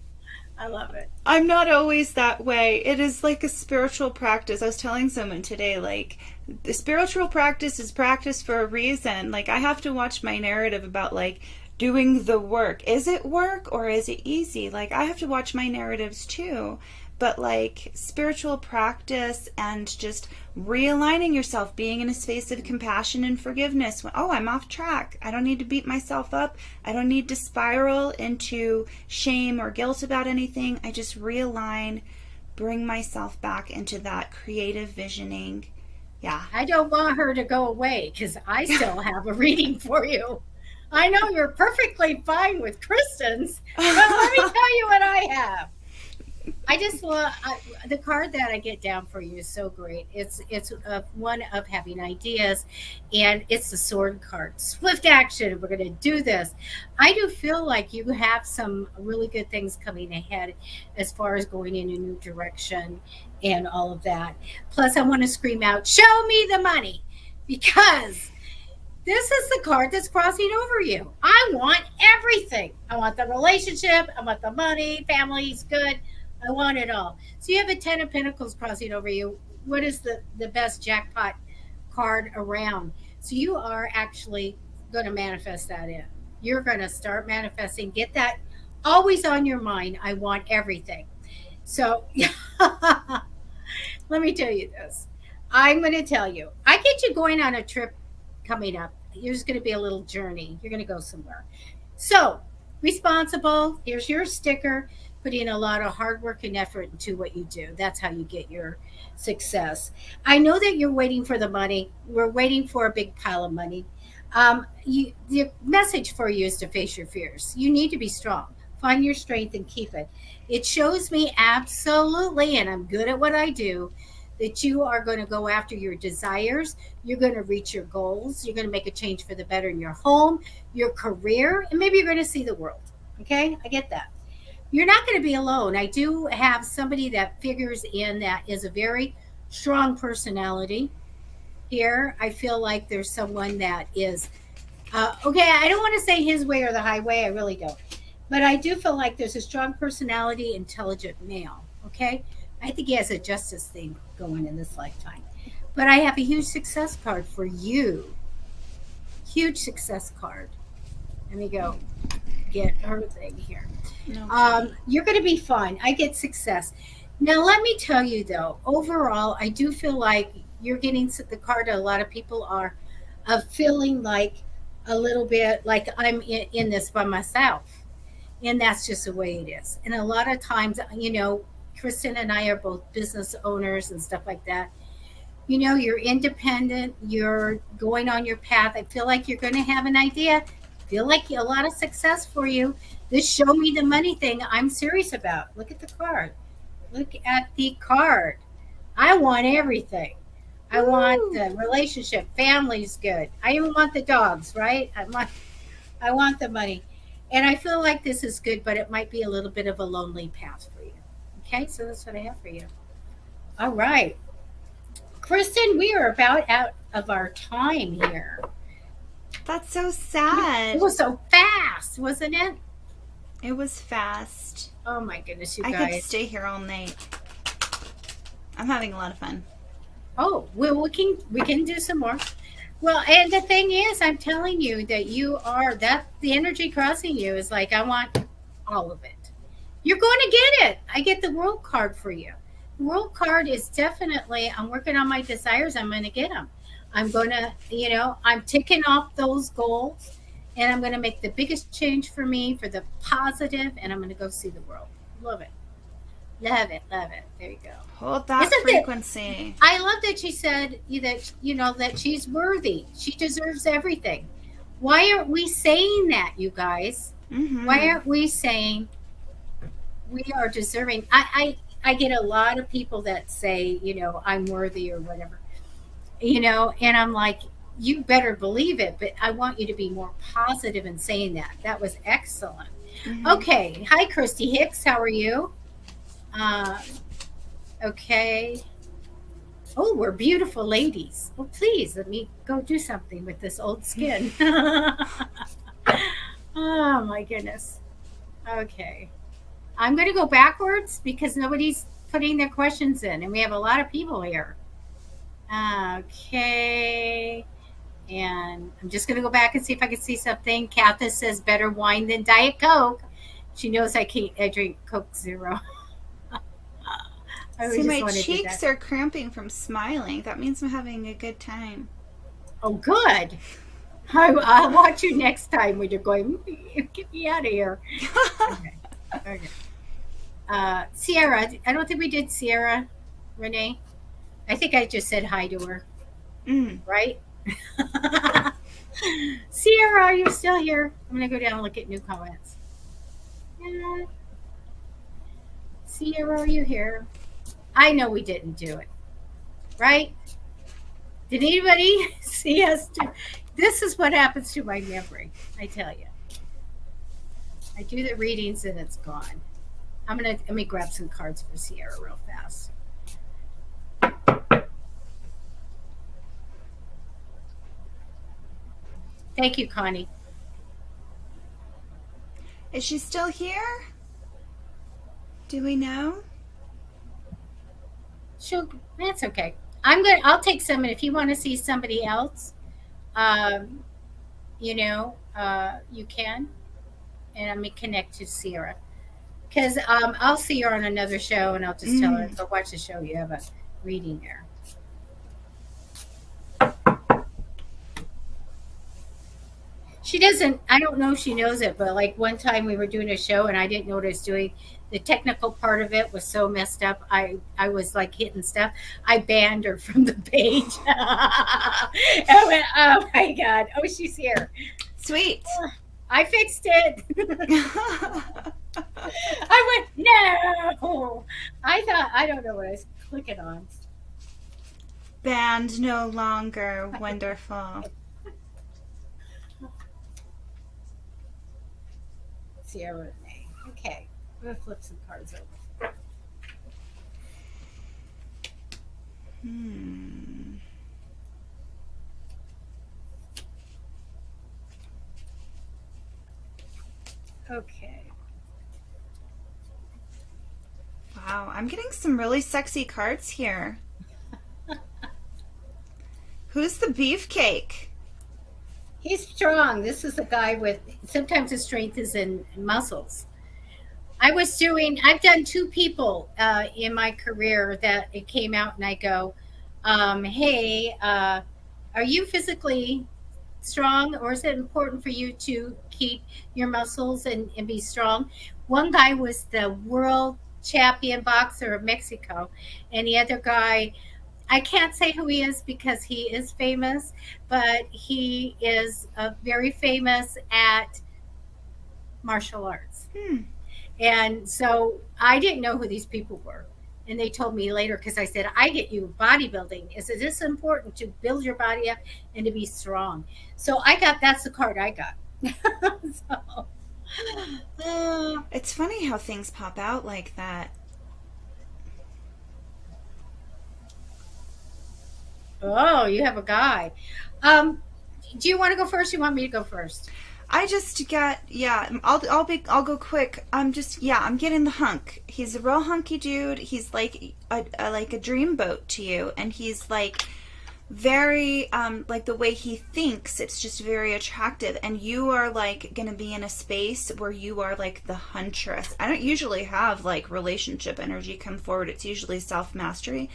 I love it. I'm not always that way. It is like a spiritual practice. I was telling someone today, like, the spiritual practice is practice for a reason. Like, I have to watch my narrative about, like, doing the work. Is it work or is it easy? Like, I have to watch my narratives too. But, like, spiritual practice and just realigning yourself, being in a space of compassion and forgiveness. Oh, I'm off track. I don't need to beat myself up. I don't need to spiral into shame or guilt about anything. I just realign, bring myself back into that creative visioning. Yeah. I don't want her to go away because I still have a reading for you. I know you're perfectly fine with Kristen's, but let me tell you what I have. I just love the card that I get down for you is so great. It's one of having ideas, and it's the sword card. Swift action. We're going to do this. I do feel like you have some really good things coming ahead as far as going in a new direction and all of that. Plus, I want to scream out, show me the money, because this is the card that's crossing over you. I want everything. I want the relationship. I want the money. Family's good. I want it all. So you have a 10 of Pentacles crossing over you. What is the best jackpot card around? So you are actually going to manifest that in. You're going to start manifesting. Get that always on your mind. I want everything. So let me tell you this. I'm going to tell you. I get you going on a trip coming up. Here's going to be a little journey. You're going to go somewhere. So responsible. Here's your sticker. Putting a lot of hard work and effort into what you do. That's how you get your success. I know that you're waiting for the money. We're waiting for a big pile of money. The message for you is to face your fears. You need to be strong. Find your strength and keep it. It shows me absolutely, and I'm good at what I do, that you are going to go after your desires. You're going to reach your goals. You're going to make a change for the better in your home, your career, and maybe you're going to see the world. Okay? I get that. You're not going to be alone. I do have somebody that figures in that is a very strong personality here. I feel like there's someone that is, okay, I don't want to say his way or the highway. I really don't. But I do feel like there's a strong personality, intelligent male. Okay? I think he has a justice thing going in this lifetime. But I have a huge success card for you. Huge success card. Let me go get her thing here. No. You're going to be fun. I get success. Now, let me tell you though, overall, I do feel like you're getting the card. A lot of people are of feeling like a little bit like I'm in this by myself. And that's just the way it is. And a lot of times, Kristen and I are both business owners and stuff like that. You're independent, you're going on your path. I feel like you're going to have an idea. I feel like a lot of success for you. This show me the money thing I'm serious about. Look at the card. Look at the card. I want everything. I want the relationship. Family's good. I even want the dogs, right? I want the money. And I feel like this is good, but it might be a little bit of a lonely path for you. Okay, so that's what I have for you. All right. Kristen, we are about out of our time here. That's so sad. It was so fast, wasn't it? It was fast. Oh my goodness, you I guys. could stay here all night. I'm having a lot of fun. Oh, well, we can do some more. Well, and the thing is, I'm telling you that the energy crossing you is like, I want all of it. You're going to get it. I get the world card for you. The world card is definitely, I'm working on my desires. I'm going to get them. I'm going to, I'm ticking off those goals and I'm going to make the biggest change for me for the positive, and I'm going to go see the world. Love it. Love it. Love it. There you go. Hold that frequency. I love that she said that she's worthy. She deserves everything. Why aren't we saying that, you guys? Mm-hmm. Why aren't we saying we are deserving? I get a lot of people that say, I'm worthy or whatever, and I'm like, you better believe it, but I want you to be more positive in saying that. That was excellent. Mm-hmm. Okay. Hi, Christy Hicks. How are you? Okay. Oh, we're beautiful ladies. Well, please let me go do something with this old skin. Oh my goodness. Okay. I'm going to go backwards because nobody's putting their questions in and we have a lot of people here. Okay. And I'm just going to go back and see if I can see something. Katha says better wine than Diet Coke. She knows I drink Coke Zero. See, my cheeks are cramping from smiling. That means I'm having a good time. Oh, good. I'll watch you next time when you're going, get me out of here. Okay. Sierra, I don't think we did Sierra, Renee. I think I just said hi to her. Right? Sierra, are you still here? I'm going to go down and look at new comments. Yeah. Sierra, are you here? I know we didn't do it. Right? Did anybody see us do? This is what happens to my memory, I tell you. I do the readings and it's gone. Let me grab some cards for Sierra real fast. Thank you, Connie. Is she still here? Do we know? That's okay. I'll take some, and if you want to see somebody else, you can. And let me connect to Sierra. Because I'll see her on another show, and I'll just tell her, go watch the show. You have a reading there. She doesn't, I don't know if she knows it, but like one time we were doing a show, and I didn't know what I was doing. The technical part of it was so messed up. I was like hitting stuff. I banned her from the page. I went, oh my God. Oh, she's here. Sweet. I fixed it. I went, no. I don't know what I was clicking on. Banned no longer. Wonderful. Sierra Renee. Okay. I'm going to flip some cards over. Okay. Wow, I'm getting some really sexy cards here. Who's the beefcake? He's strong. This is a guy with, sometimes his strength is in muscles. I've done two people in my career that it came out and I go, hey, are you physically strong, or is it important for you to keep your muscles and be strong? One guy was the world champion boxer of Mexico, and the other guy, I can't say who he is because he is famous, but he is very famous at martial arts. And so I didn't know who these people were. And they told me later, because I said, I get you bodybuilding. Is it this important to build your body up and to be strong? So that's the card I got. So, It's funny how things pop out like that. oh, you have a guy. Do you want to go first? Or you want me to go first? I just got, yeah, I'll go quick. I'm getting the hunk. He's a real hunky dude. He's like a dreamboat to you, and he's like very like the way he thinks, it's just very attractive, and you are like going to be in a space where you are like the huntress. I don't usually have like relationship energy come forward. It's usually self-mastery.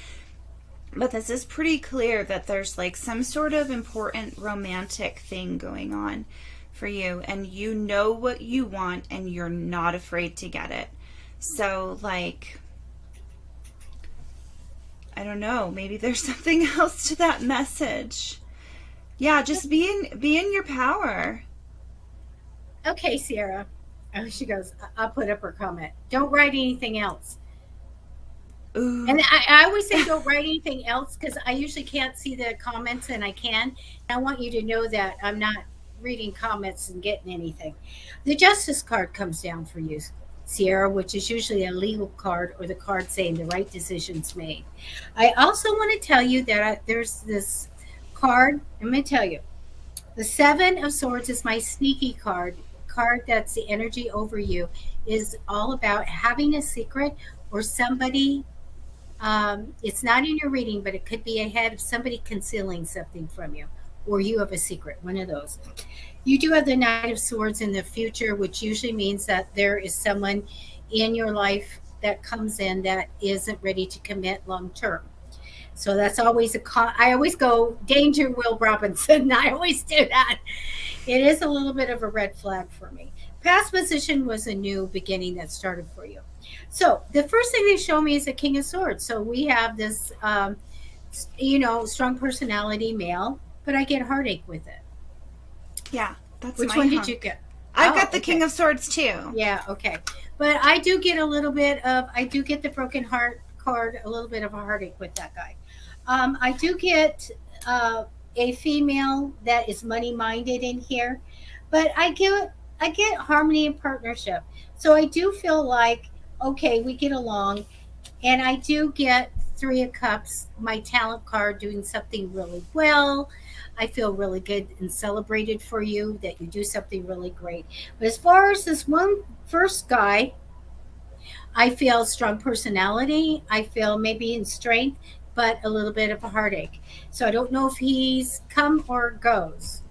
But this is pretty clear that there's like some sort of important romantic thing going on for you, and you know what you want and you're not afraid to get it. So like, I don't know, maybe there's something else to that message. Yeah, just be in your power. Okay, Sierra. Oh, she goes, I'll put up her comment. Don't write anything else. Ooh. And I always say don't write anything else because I usually can't see the comments, and I can. I want you to know that I'm not reading comments and getting anything. The Justice card comes down for you, Sierra, which is usually a legal card or the card saying the right decision's made. I also want to tell you that there's this card. I'm going to tell you. The Seven of Swords is my sneaky card that's the energy over you, is all about having a secret or somebody. It's not in your reading, but it could be ahead of somebody concealing something from you, or you have a secret, one of those. You do have the Knight of Swords in the future, which usually means that there is someone in your life that comes in that isn't ready to commit long term. So that's always I always go, danger, Will Robinson. I always do that. It is a little bit of a red flag for me. Past position was a new beginning that started for you. So the first thing they show me is a King of Swords. So we have this, strong personality male, but I get heartache with it. Yeah, that's Which my one hunk. did you get? I've got the King of Swords too. Yeah, okay. But I do get the broken heart card, a little bit of a heartache with that guy. I do get a female that is money minded in here, but I get harmony and partnership. So I do feel like, okay, we get along, and I do get Three of Cups, my talent card, doing something really well. I feel really good and celebrated for you that you do something really great. But as far as this one first guy, I feel strong personality. I feel maybe in strength, but a little bit of a heartache. So I don't know if he's come or goes.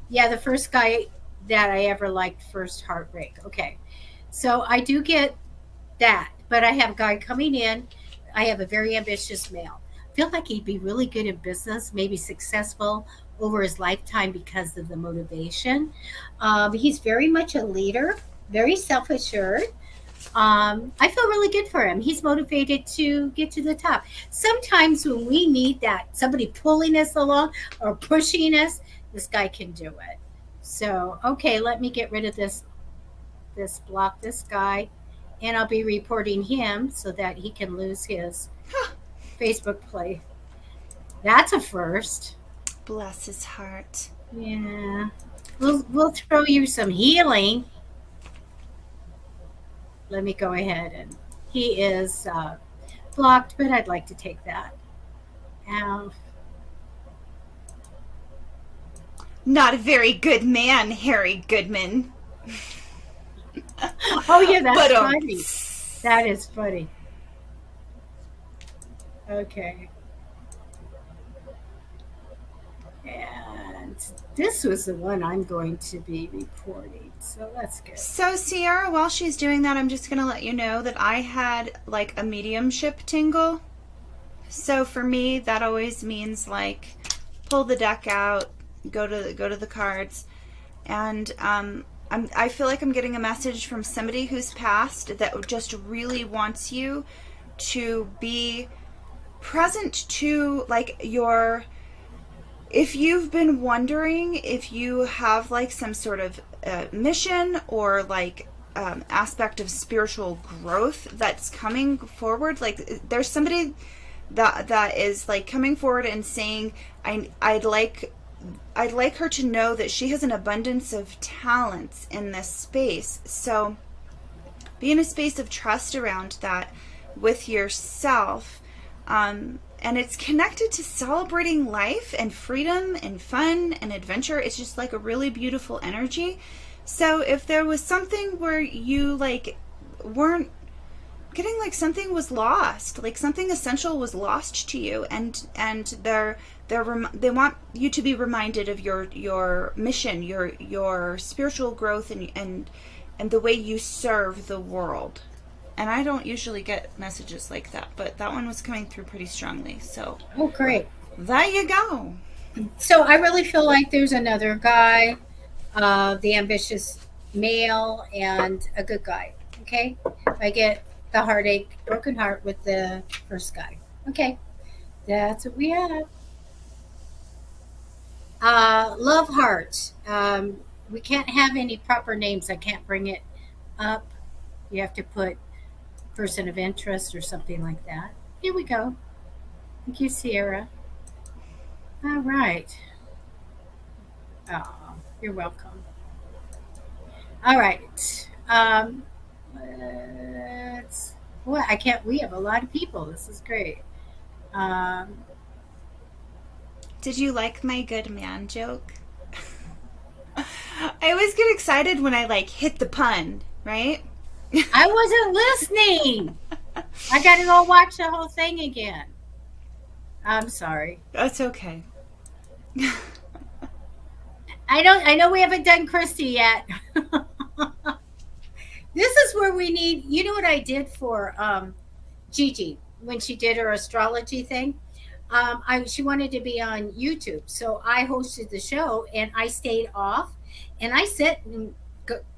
Yeah, the first guy that I ever liked, first heartbreak. Okay. So I do get that, but I have a guy coming in. I have a very ambitious male. I feel like he'd be really good in business, maybe successful over his lifetime because of the motivation. He's very much a leader, very self-assured. I feel really good for him. He's motivated to get to the top. Sometimes when we need that, somebody pulling us along or pushing us, this guy can do it. So, okay, let me get rid of this block this guy, and I'll be reporting him so that he can lose his Facebook play. That's a first. Bless his heart. Yeah. We'll throw you some healing. Let me go ahead, and he is blocked, but I'd like to take that. Not a very good man, Harry Goodman. Oh yeah, that's But, funny. That is funny. Okay. And this was the one I'm going to be reporting. So that's good. So Sierra, while she's doing that, I'm just going to let you know that I had like a mediumship tingle. So for me, that always means like pull the deck out, go to the cards, and I feel like I'm getting a message from somebody who's passed that just really wants you to be present to like your, if you've been wondering if you have like some sort of mission or like aspect of spiritual growth that's coming forward, like there's somebody that is like coming forward and saying I'd like her to know that she has an abundance of talents in this space. So be in a space of trust around that with yourself. And it's connected to celebrating life and freedom and fun and adventure. It's just like a really beautiful energy. So if there was something where you like weren't getting, like something was lost, like something essential was lost to you, and they want you to be reminded of your mission, your spiritual growth, and the way you serve the world. And I don't usually get messages like that, but that one was coming through pretty strongly. So, oh, great. There you go. So I really feel like there's another guy, the ambitious male, and a good guy. Okay? I get the heartache, broken heart with the first guy. Okay. That's what we have. Love heart. We can't have any proper names. I can't bring it up. You have to put person of interest or something like that. Here we go. Thank you, Sierra. All right. Oh, you're welcome. All right. I can't. We have a lot of people. This is great. Did you like my good man joke? I always get excited when I like hit the pun, right? I wasn't listening. I got to go watch the whole thing again. I'm sorry. That's okay. I know we haven't done Christy yet. This is where we need, you know what I did for Gigi when she did her astrology thing? She wanted to be on YouTube. So I hosted the show and I stayed off and I sit and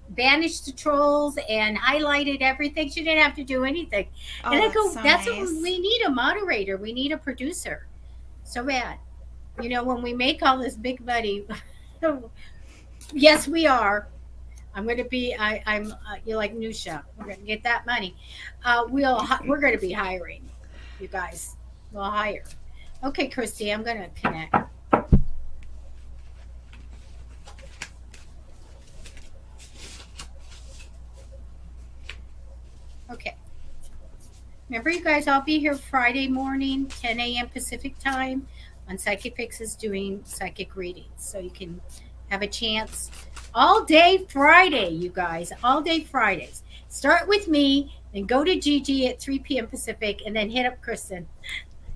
banished the trolls and highlighted everything. She didn't have to do anything. Oh, and I go, so that's nice. what we need, a moderator. We need a producer. So bad. You know, when we make all this big money, yes, we are. I'm going to be, I'm you're like Nusha. We're going to get that money. We're going to be hiring you guys. We'll hire. Okay, Christy, I'm going to connect. Okay. Remember, you guys, I'll be here Friday morning, 10 a.m. Pacific time on Psychicfixes doing psychic readings. So you can have a chance all day Friday, you guys, all day Fridays. Start with me, then go to Gigi at 3 p.m. Pacific, and then hit up Kristen.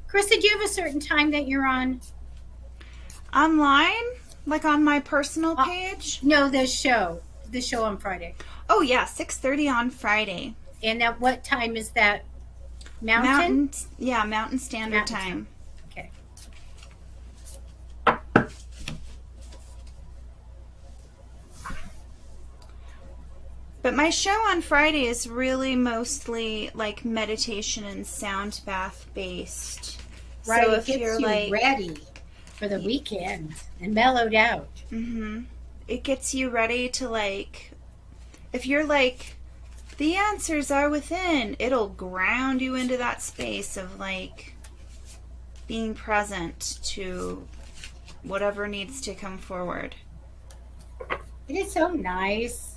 Kristen, do you have a certain time that you're on? Online? Like on my personal page? No, the show on Friday. Oh, yeah, 6:30 on Friday. And at what time is that? Mountain Standard Time. Okay. But my show on Friday is really mostly like meditation and sound bath based. Right, so it if gets you're you like ready for the weekend and mellowed out. It gets you ready to like, if you're like, the answers are within, it'll ground you into that space of like being present to whatever needs to come forward. It is so nice.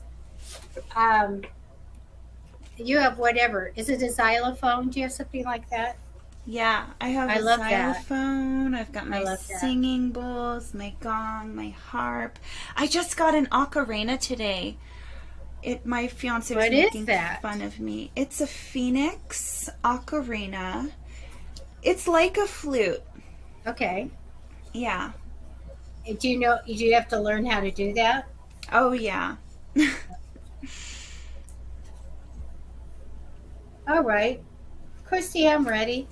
You have whatever. Is it a xylophone? Do you have something like that? Yeah, I have a love that. xylophone. I've got my singing bowls, my gong, my harp. I just got an ocarina today. My fiance was making fun of me. It's a phoenix ocarina. It's like a flute. Okay. Yeah. Do you have to learn how to do that? Oh, yeah. All right. Christy, I'm ready.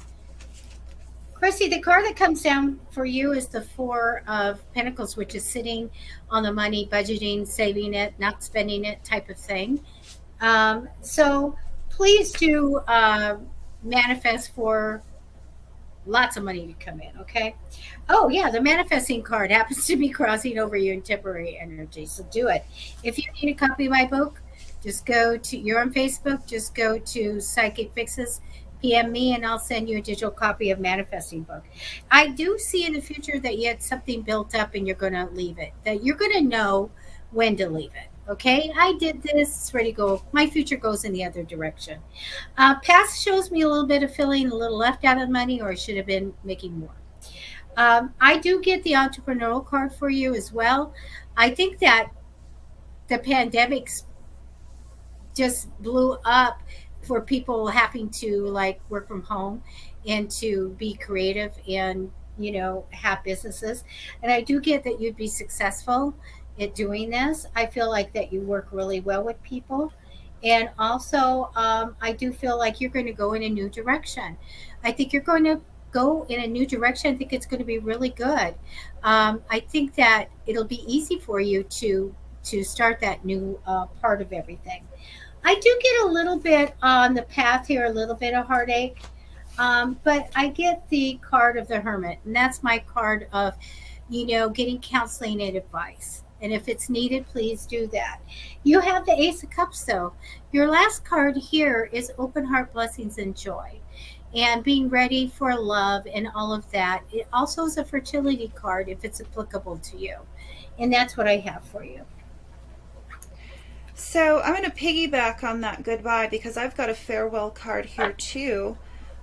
Christy, the card that comes down for you is the Four of Pentacles, which is sitting on the money, budgeting, saving it, not spending it type of thing. So please do manifest for lots of money to come in, okay? Oh, yeah, the manifesting card happens to be crossing over you in temporary energy, so do it. If you need a copy of my book, just go to, you're on Facebook, just go to Psychic Fixes, PM me, and I'll send you a digital copy of Manifesting book. I do see in the future that you had something built up and you're going to leave it, that you're going to know when to leave it. Okay, I did this, it's ready to go. My future goes in the other direction. Past shows me a little bit of feeling a little left out of money, or I should have been making more. I do get the entrepreneurial card for you as well. I think that the pandemic just blew up for people having to like work from home and to be creative and have businesses. And I do get that you'd be successful at doing this. I feel like that you work really well with people. And also, I do feel like you're going to go in a new direction. I think you're going to go in a new direction. I think it's going to be really good. I think that it'll be easy for you to start that new part of everything. I do get a little bit on the path here, a little bit of heartache, but I get the card of the Hermit, and that's my card of, getting counseling and advice. And if it's needed, please do that. You have the Ace of Cups, though. Your last card here is open heart, blessings, and joy, and being ready for love and all of that. It also is a fertility card if it's applicable to you. And that's what I have for you. So I'm going to piggyback on that goodbye because I've got a farewell card here too.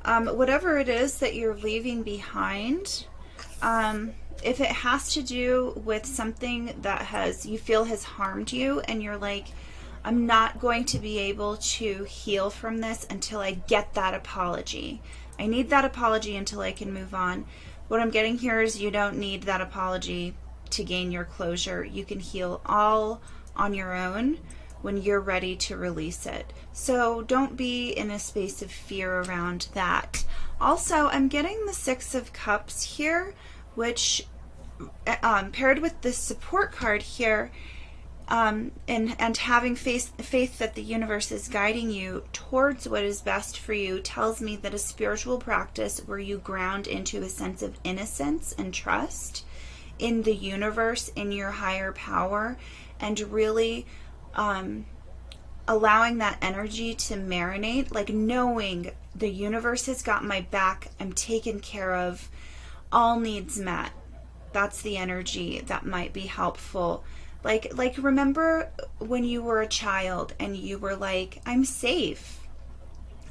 Whatever it is that you're leaving behind, if it has to do with something that you feel has harmed you and you're like, I'm not going to be able to heal from this until I get that apology. I need that apology until I can move on. What I'm getting here is you don't need that apology to gain your closure. You can heal all on your own when you're ready to release it. So don't be in a space of fear around that. Also, I'm getting the Six of Cups here, which paired with this support card here, and having faith that the universe is guiding you towards what is best for you, tells me that a spiritual practice where you ground into a sense of innocence and trust in the universe, in your higher power, and really allowing that energy to marinate, like knowing the universe has got my back, I'm taken care of, all needs met. That's the energy that might be helpful. Like remember when you were a child and you were like, I'm safe.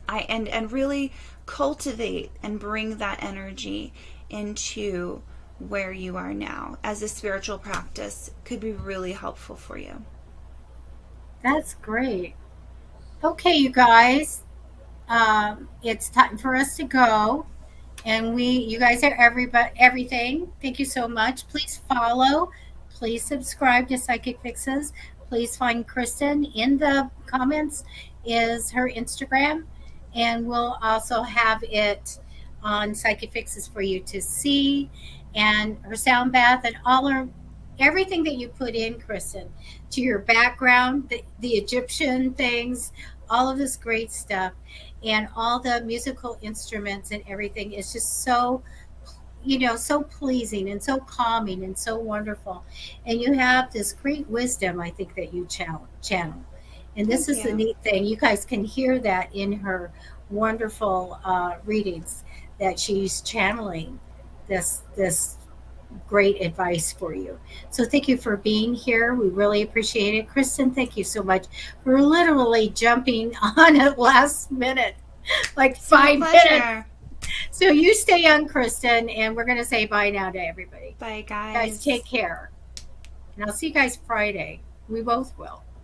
And really cultivate and bring that energy into where you are now as a spiritual practice could be really helpful for you. That's great. Okay, you guys, it's time for us to go. And you guys are everything. Thank you so much. Please follow. Please subscribe to Psychic Fixes. Please find Kristen in the comments is her Instagram. And we'll also have it on Psychic Fixes for you to see. And her sound bath and everything that you put in, Kristen, to your background, the Egyptian things, all of this great stuff, and all the musical instruments and everything is just so, so pleasing and so calming and so wonderful. And you have this great wisdom, I think, that you channel. And this is the neat thing. You guys can hear that in her wonderful readings that she's channeling this great advice for you. So thank you for being here. We really appreciate it. Kristen, thank you so much for literally jumping on at last minute, like 5 minutes. So you stay on, Kristen, and we're going to say bye now to everybody. Bye, guys. Guys, take care. And I'll see you guys Friday. We both will.